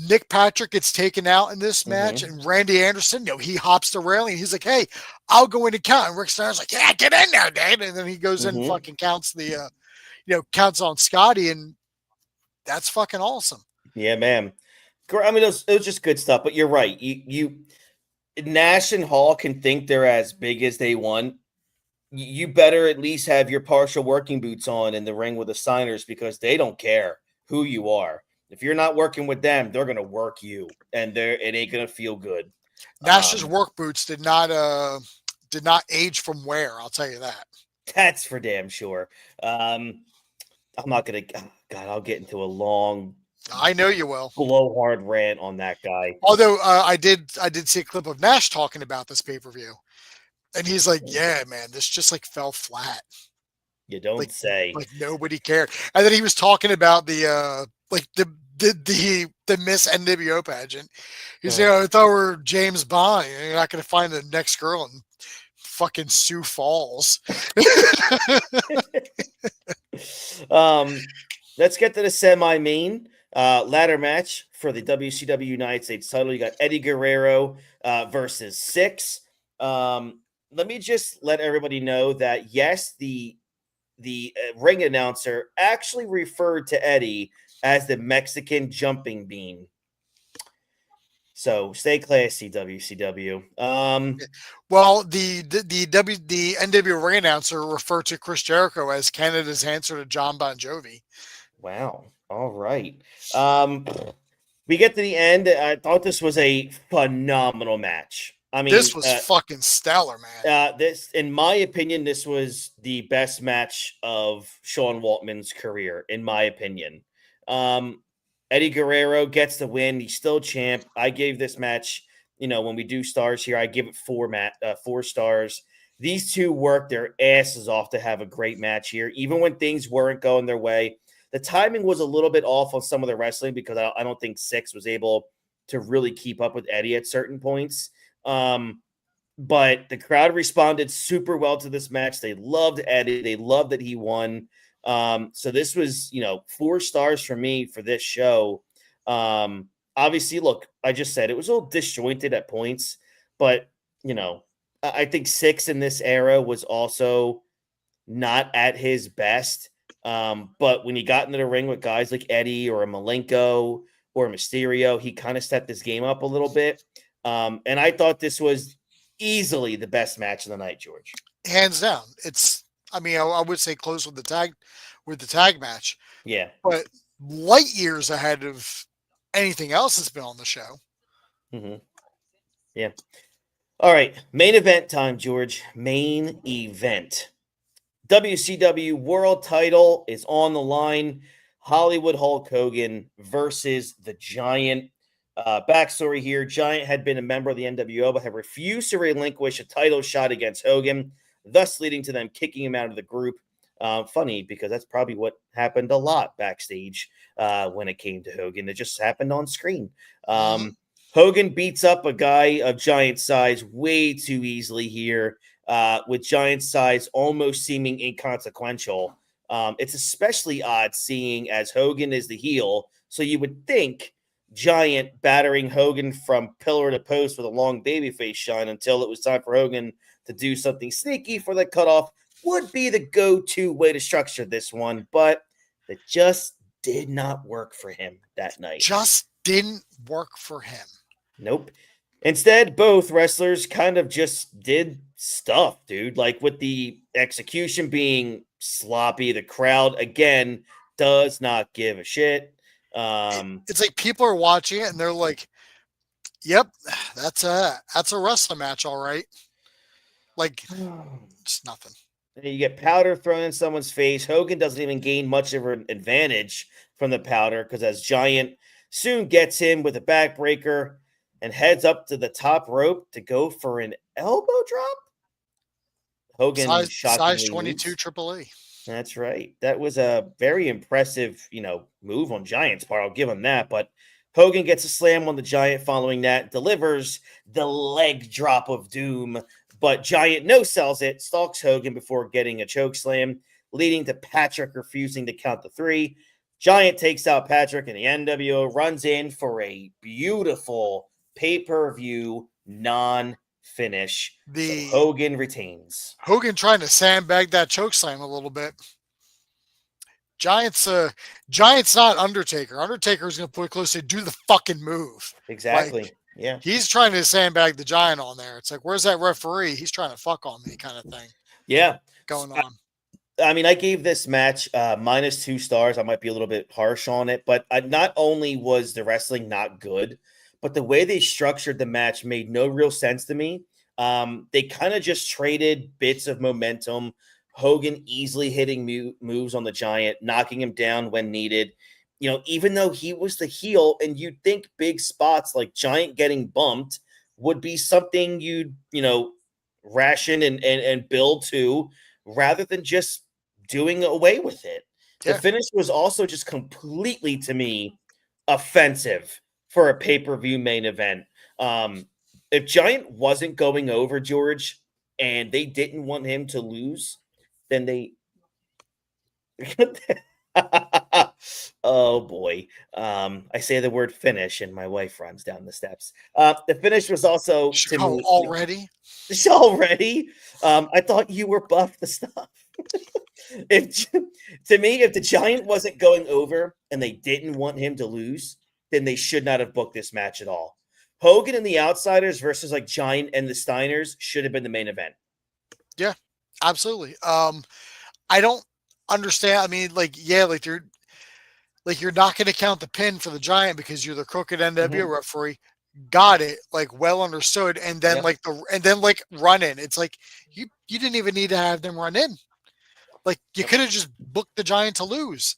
Nick Patrick gets taken out in this match, and Randy Anderson, he hops the railing. He's like, "Hey, I'll go in and count." And Rick Steiner's like, "Yeah, get in there, Dave." And then he goes in and fucking counts counts on Scotty, and that's fucking awesome. Yeah, man. I mean, it was just good stuff. But you're right. You Nash and Hall can think they're as big as they want. You better at least have your partial working boots on in the ring with the Steiners, because they don't care who you are. If you're not working with them, they're gonna work you, and it ain't gonna feel good. Nash's work boots did not age from wear. I'll tell you that. That's for damn sure. I'm not gonna. God, I'll get into a long. I know you will. Blowhard rant on that guy. Although I did see a clip of Nash talking about this pay-per-view, and he's like, "Yeah, man, this just fell flat." You don't say. Nobody cared. And then he was talking about the Miss NWO pageant. He's I thought we were James Bond. You're not going to find the next girl in fucking Sioux Falls. Let's get to the semi-main ladder match for the WCW United States title. You got Eddie Guerrero versus Six. Let me just let everybody know that yes, the ring announcer actually referred to Eddie as the Mexican jumping bean. So stay classy, WCW. Well, the NWO ring announcer referred to Chris Jericho as Canada's answer to John Bon Jovi. Wow. All right. We get to the end. I thought this was a phenomenal match. I mean, this was fucking stellar, man. In my opinion, this was the best match of Sean Waltman's career, in my opinion. Eddie Guerrero gets the win. He's still champ. I gave this match, when we do stars here, I give it 4 stars. These two worked their asses off to have a great match here, even when things weren't going their way. The timing was a little bit off on some of the wrestling because I don't think Six was able to really keep up with Eddie at certain points. But the crowd responded super well to this match. They loved Eddie. They loved that he won. So this was, 4 stars for me for this show. Obviously, look, I just said it was a little disjointed at points, but, I think Six in this era was also not at his best. But when he got into the ring with guys like Eddie or a Malenko or Mysterio, he kind of stepped this game up a little bit. And I thought this was easily the best match of the night, George. Hands down. I would say close with the tag match. Yeah. But light years ahead of anything else that's been on the show. Mm-hmm. Yeah. All right. Main event time, George. Main event. WCW World Title is on the line. Hollywood Hulk Hogan versus the Giant. Backstory here, Giant had been a member of the NWO, but had refused to relinquish a title shot against Hogan, thus leading to them kicking him out of the group. Funny, because that's probably what happened a lot backstage when it came to Hogan. It just happened on screen. Hogan beats up a guy of Giant size way too easily here, with Giant size almost seeming inconsequential. It's especially odd seeing as Hogan is the heel, so you would think Giant battering Hogan from pillar to post with a long babyface shine until it was time for Hogan to do something sneaky for the cutoff. Would be the go-to way to structure this one, but it just did not work for him that night. Just didn't work for him. Nope. Instead, both wrestlers kind of just did stuff, dude. Like with the execution being sloppy, the crowd again does not give a shit. It's like people are watching it and they're like, "Yep, that's a wrestling match, all right." Like, it's nothing. You get powder thrown in someone's face. Hogan doesn't even gain much of an advantage from the powder because as Giant soon gets him with a backbreaker and heads up to the top rope to go for an elbow drop. Hogan size 22 Triple E. That's right. That was a very impressive, move on Giant's part. I'll give him that. But Hogan gets a slam on the Giant following that, delivers the leg drop of doom. But Giant no-sells it, stalks Hogan before getting a choke slam, leading to Patrick refusing to count the 3. Giant takes out Patrick, and the NWO runs in for a beautiful pay-per-view non-finish. So Hogan retains. Hogan trying to sandbag that choke slam a little bit. Giant's not Undertaker. Undertaker's going to put it close to do the fucking move. Exactly. Like, yeah. He's trying to sandbag the Giant on there. It's like, where's that referee? He's trying to fuck on me kind of thing. Yeah. Going on. I mean, I gave this match -2 stars. I might be a little bit harsh on it, but not only was the wrestling not good, but the way they structured the match made no real sense to me. They kind of just traded bits of momentum. Hogan easily hitting moves on the Giant, knocking him down when needed. Even though he was the heel, and you'd think big spots like Giant getting bumped would be something you'd, ration and build to rather than just doing away with it. Yeah. The finish was also just completely, to me, offensive for a pay-per-view main event. If Giant wasn't going over, George, and they didn't want him to lose, then they... Oh, boy. I say the word finish, and my wife runs down the steps. The finish was also... already? Already? I thought you were buff the stuff. If the Giant wasn't going over and they didn't want him to lose, then they should not have booked this match at all. Hogan and the Outsiders versus like Giant and the Steiners should have been the main event. Yeah, absolutely. I don't understand. I mean, you're not going to count the pin for the Giant because you're the crooked NWO referee. Got it, well understood, and then run in. It's like you didn't even need to have them run in. You could have just booked the Giant to lose,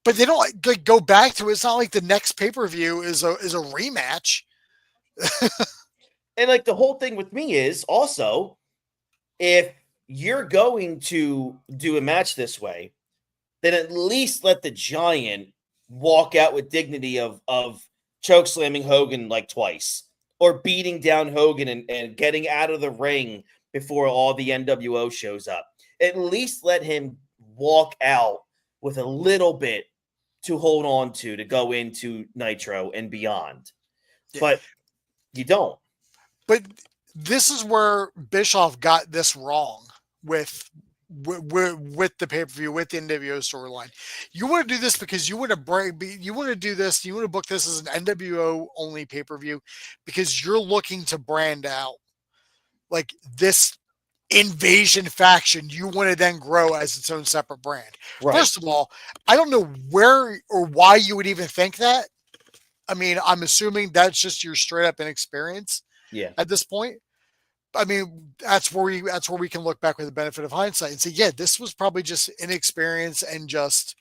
but they don't go back to it. It's not like the next pay-per-view is a rematch. And the whole thing with me is also, if you're going to do a match this way, then at least let the Giant walk out with dignity of choke slamming Hogan twice, or beating down Hogan and getting out of the ring before all the NWO shows up. At least let him walk out with a little bit to hold on to go into Nitro and beyond. Yeah. But you don't. But this is where Bischoff got this wrong with the pay-per-view, with the NWO storyline. You want to do this because you want to book this as an NWO only pay-per-view because you're looking to brand out this invasion faction. You want to then grow as its own separate brand. Right. First of all, I don't know where or why you would even think that. I mean, I'm assuming that's just your straight up inexperience. Yeah. At this point. I mean, that's where we can look back with the benefit of hindsight and say, yeah, this was probably just inexperience and just,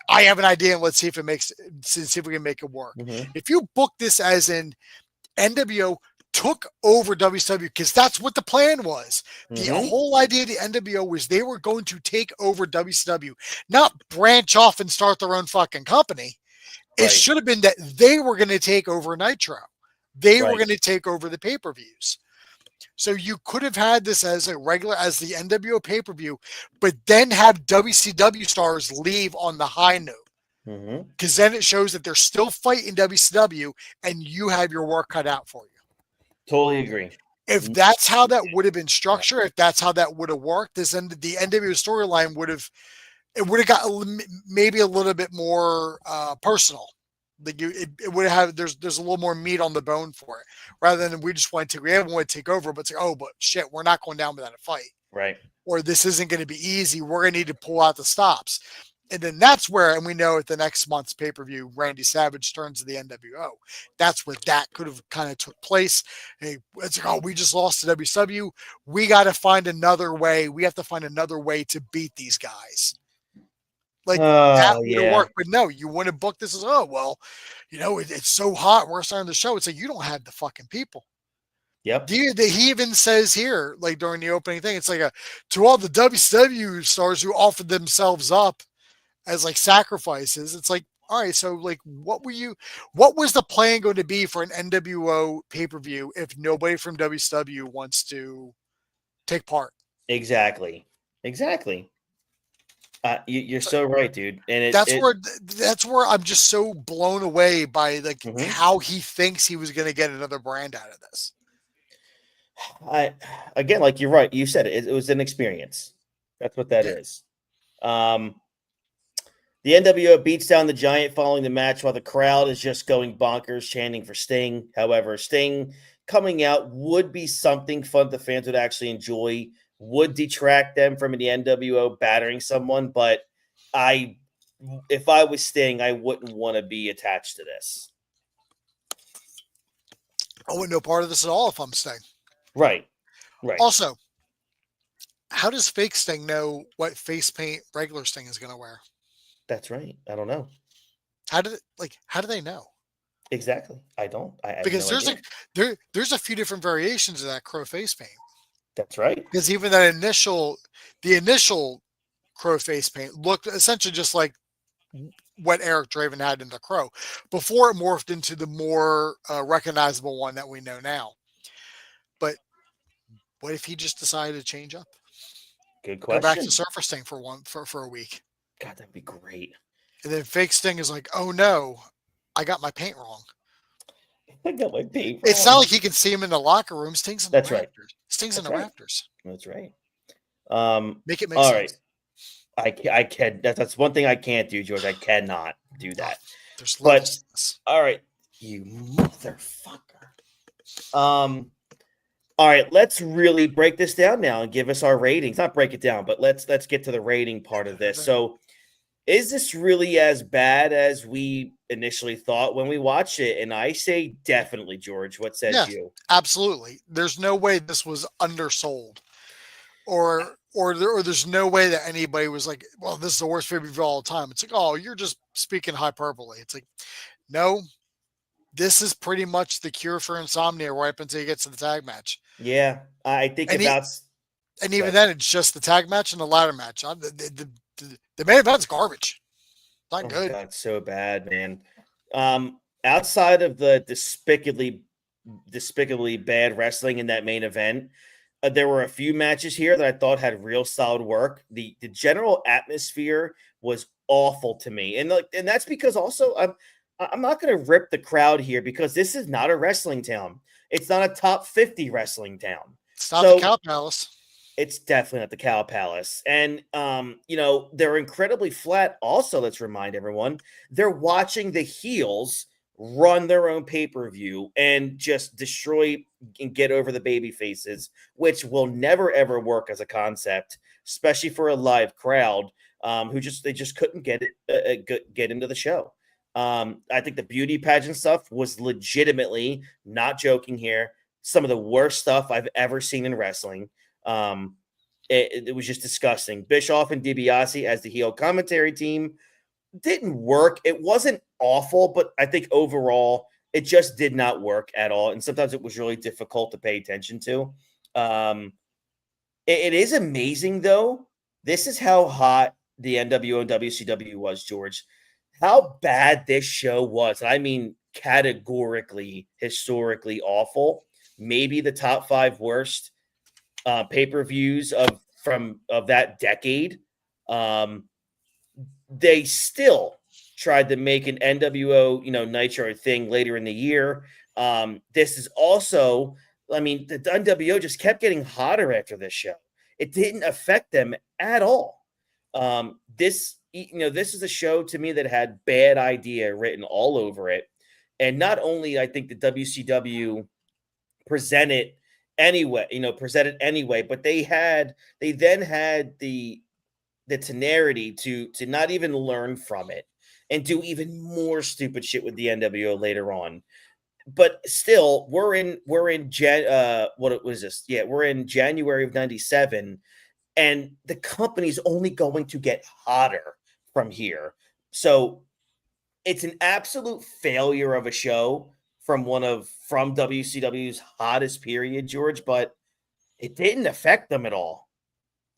I have an idea and let's see if we can make it work. Mm-hmm. If you book this as in NWO took over WCW, because that's what the plan was. Mm-hmm. The whole idea of the NWO was they were going to take over WCW, not branch off and start their own fucking company. Right. It should have been that they were going to take over Nitro. They were going to take over the pay-per-views. So you could have had this as the NWO pay-per-view, but then have WCW stars leave on the high note. Because then it shows that they're still fighting WCW and you have your work cut out for you. Totally agree. If that's how that would have been structured, if that's how that would have worked, the NWO storyline would have got maybe a little bit more personal. Like it would have there's a little more meat on the bone for it, rather than we just want to take over, but say, oh, but shit, we're not going down without a fight, right? Or this isn't going to be easy. We're going to need to pull out the stops, and then that's where, and we know at the next month's pay-per-view, Randy Savage turns to the NWO. That's where that could have kind of took place. Hey, it's like, oh, we just lost to WCW. We got to find another way. We have to find another way to beat these guys. Like that would have worked, but no, you want to book this as, oh, well, it's so hot. We're starting the show. It's like, you don't have the fucking people. Yep. He even says here, like during the opening thing, it's like to all the WCW stars who offered themselves up as like sacrifices. It's like, all right, so like, what was the plan going to be for an NWO pay-per-view if nobody from WCW wants to take part? Exactly. You're so right, dude. And that's where I'm just so blown away by like how he thinks he was going to get another brand out of this. Again, like you're right. You said it was an experience. That's what that is. The NWO beats down the Giant following the match while the crowd is just going bonkers, chanting for Sting. However, Sting coming out would be something fun the fans would actually enjoy. Would detract them from the NWO battering someone, but if I was Sting, I wouldn't want to be attached to this. I wouldn't know part of this at all if I'm Sting. Right. Also, how does fake Sting know what face paint regular Sting is going to wear? That's right. I don't know. How do they know? Exactly. I don't. Because there's a few different variations of that crow face paint. That's right. Because even the initial crow face paint looked essentially just like what Eric Draven had in the crow before it morphed into the more recognizable one that we know now. But what if he just decided to change up? Good question. Go back to Surfer Sting for a week. God, that'd be great. And then fake Sting is like, oh no, I got my paint wrong. It's not like he can see him in the locker room. Sting's in the rafters. Sting's in the rafters. That's right. Make it make sense. Right. I can. That's one thing I can't do, George. I cannot do that. There's levels. All right, you motherfucker. All right, let's really break this down now and give us our ratings. Not break it down, but let's get to the rating part of this. So, is this really as bad as we initially thought when we watched it? And I say definitely, George. What says you? Absolutely. There's no way this was undersold, or there's no way that anybody was like, well, this is the worst pay-per-view of all time. It's like, oh, you're just speaking hyperbole. It's like, no, this is pretty much the cure for insomnia right up until you get to the tag match. Yeah, I think even then, it's just the tag match and the ladder match. The main event's garbage. Not good. God, so bad, man. Outside of the despicably bad wrestling in that main event, there were a few matches here that I thought had real solid work. The general atmosphere was awful to me, and that's because also I'm not going to rip the crowd here because this is not a wrestling town. It's not a top 50 wrestling town. It's not the Cow Palace. It's definitely not the Cow Palace. And, they're incredibly flat. Also, let's remind everyone, they're watching the heels run their own pay-per-view and just destroy and get over the baby faces, which will never, ever work as a concept, especially for a live crowd who just couldn't get into the show. I think the beauty pageant stuff was legitimately, not joking here, some of the worst stuff I've ever seen in wrestling. It was just disgusting. Bischoff and DiBiase as the heel commentary team didn't work. It wasn't awful, but I think overall it just did not work at all. And sometimes it was really difficult to pay attention to. It is amazing, though. This is how hot the NWO and WCW was, George. How bad this show was. I mean, categorically, historically awful. Maybe the top 5 worst pay-per-views of that decade. They still tried to make an NWO, Nitro thing later in the year. This is also, I mean, the NWO just kept getting hotter after this show. It didn't affect them at all. This is a show to me that had bad idea written all over it. And not only I think the WCW presented anyway, but they then had the temerity to not even learn from it and do even more stupid shit with the NWO later on. But still, we're in what was this? Yeah, we're in January of '97, and the company's only going to get hotter from here. So it's an absolute failure of a show from WCW's hottest period, George, but it didn't affect them at all.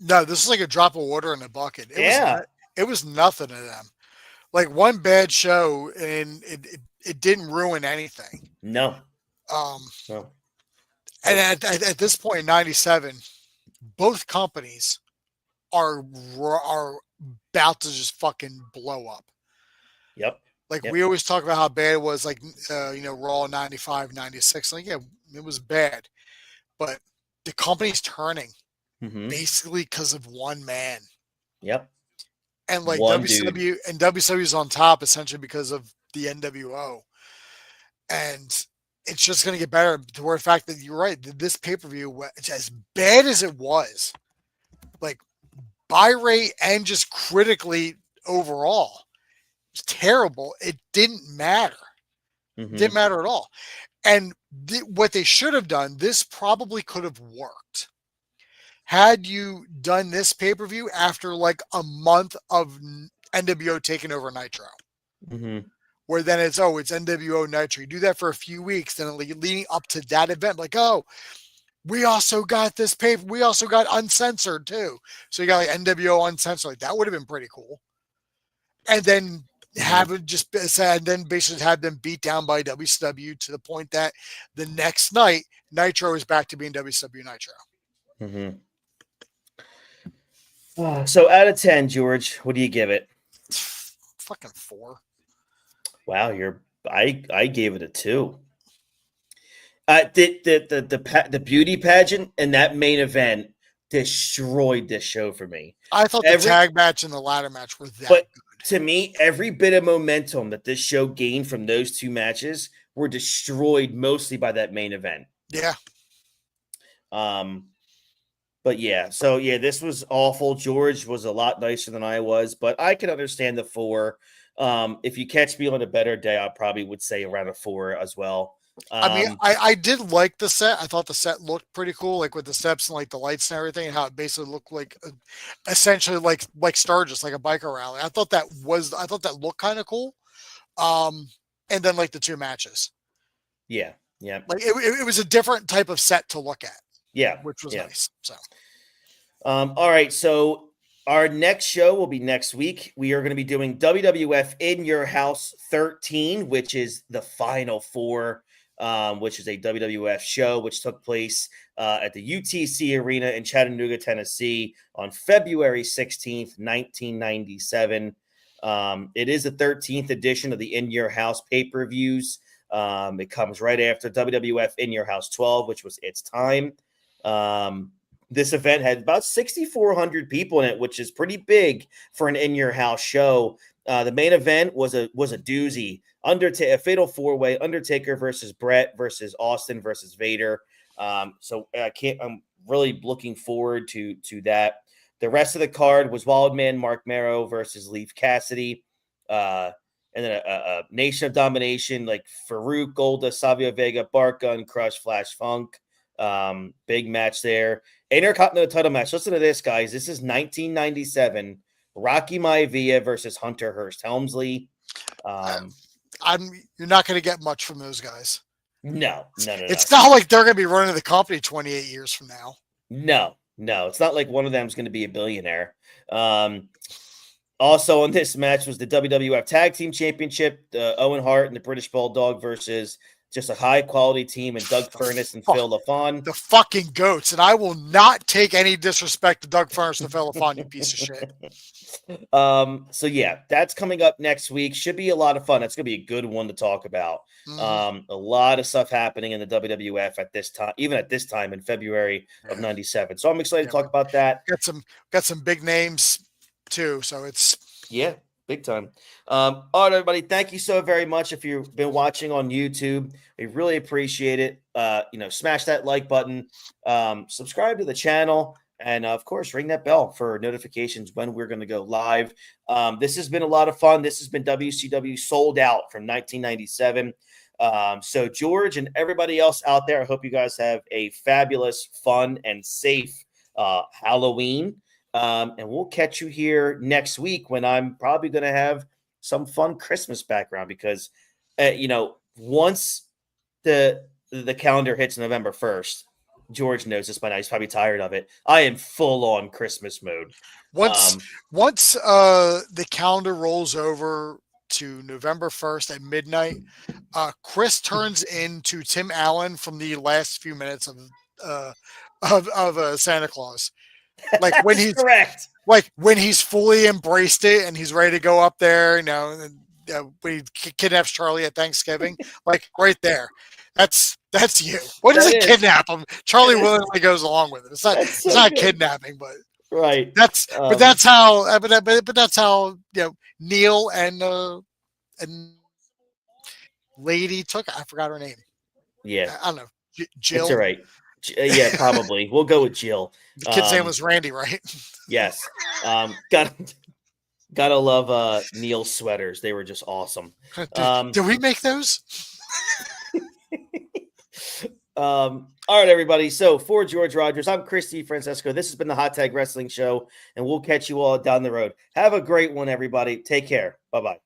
No, this is like a drop of water in a bucket. It was nothing to them. Like one bad show, and it didn't ruin anything. No. No. And at this point in '97, both companies are about to just fucking blow up. Yep. We always talk about how bad it was, like, Raw 95, 96. Like, yeah, it was bad. But the company's turning basically because of one man. Yep. And like WCW's on top essentially because of the NWO. And it's just going to get better to where the fact that you're right, this pay-per-view, as bad as it was, like buy rate and just critically overall, it's terrible. It didn't matter. Didn't matter at all. And what they should have done, this probably could have worked. Had you done this pay-per-view after like a month of NWO taking over Nitro, where then it's NWO Nitro. You do that for a few weeks, then leading up to that event, like, we also got this we also got uncensored too. So you got like NWO uncensored. Like that would have been pretty cool. And then have it just and then basically have them beat down by WCW to the point that the next night Nitro is back to being WCW Nitro. So out of 10, George, what do you give it? Fucking 4. Wow, I gave it a 2. The beauty pageant and that main event destroyed this show for me. I thought the tag match and the ladder match were that good. To me, every bit of momentum that this show gained from those two matches were destroyed mostly by that main event. Yeah. But yeah, so yeah, this was awful. George was a lot nicer than I was, but I can understand the 4. If you catch me on a better day, I probably would say around a 4 as well. I did like the set. I thought the set looked pretty cool, like with the steps and like the lights and everything, and how it basically looked like essentially like Sturgis, like a biker rally. I thought that looked kind of cool. And then like the 2 matches. Yeah. Like it was a different type of set to look at. Yeah, which was nice. So, all right. So our next show will be next week. We are going to be doing WWF In Your House 13, which is the final 4, which is a WWF show which took place at the UTC Arena in Chattanooga, Tennessee, on February 16th, 1997. It is the 13th edition of the In Your House pay-per-views. It comes right after WWF In Your House 12, which was its time. This event had about 6,400 people in it, which is pretty big for an In Your House show. The main event was a doozy. A fatal 4-way: Undertaker versus Brett versus Austin versus Vader. So I'm really looking forward to that. The rest of the card was Wildman Mark Marrow versus Leif Cassidy. And then a Nation of Domination, like Farouk, Golda, Savio Vega, Bart Gunn, Crush, Flash Funk. Big match there. Intercontinental title match. Listen to this, guys. This is 1997. Rocky Maivia versus Hunter Hearst Helmsley. You're not going to get much from those guys. No. It's not like they're going to be running the company 28 years from now. No. It's not like one of them is going to be a billionaire. Also on this match was the WWF Tag Team Championship, Owen Hart and the British Bulldog versus just a high quality team, and Doug Furness and Phil LaFon. The fucking goats. And I will not take any disrespect to Doug Furness and Phil LaFon, you piece of shit. So yeah, that's coming up next week. Should be a lot of fun. That's gonna be a good one to talk about. A lot of stuff happening in the WWF at this time, even at this time in February of '97. So I'm excited to talk about that. Got some big names too. So it's big time. All right, everybody. Thank you so very much. If you've been watching on YouTube, we really appreciate it. Smash that like button, subscribe to the channel. And of course, ring that bell for notifications when we're going to go live. This has been a lot of fun. This has been WCW Souled Out from 1997. So George and everybody else out there, I hope you guys have a fabulous, fun, and safe Halloween. And we'll catch you here next week when I'm probably going to have some fun Christmas background because, once the calendar hits November 1st, George knows this by now. He's probably tired of it. I am full on Christmas mode. Once the calendar rolls over to November 1st at midnight, Chris turns into Tim Allen from the last few minutes of Santa Claus. Like when he's correct. Like when he's fully embraced it and he's ready to go up there, when he kidnaps Charlie at Thanksgiving, like right there. That's you. What does it kidnap him? Charlie willingly goes along with it. It's not kidnapping, but right. That's how Neil and lady took. I forgot her name. Yeah, I don't know. Jill. That's all right. Yeah, probably. We'll go with Jill. The kid's name was Randy, right? Yes. Gotta love Neil's sweaters. They were just awesome. Did we make those? All right, everybody. So for George Rogers, I'm Christy Francesco. This has been the Hot Tag Wrestling Show, and we'll catch you all down the road. Have a great one, everybody. Take care. Bye-bye.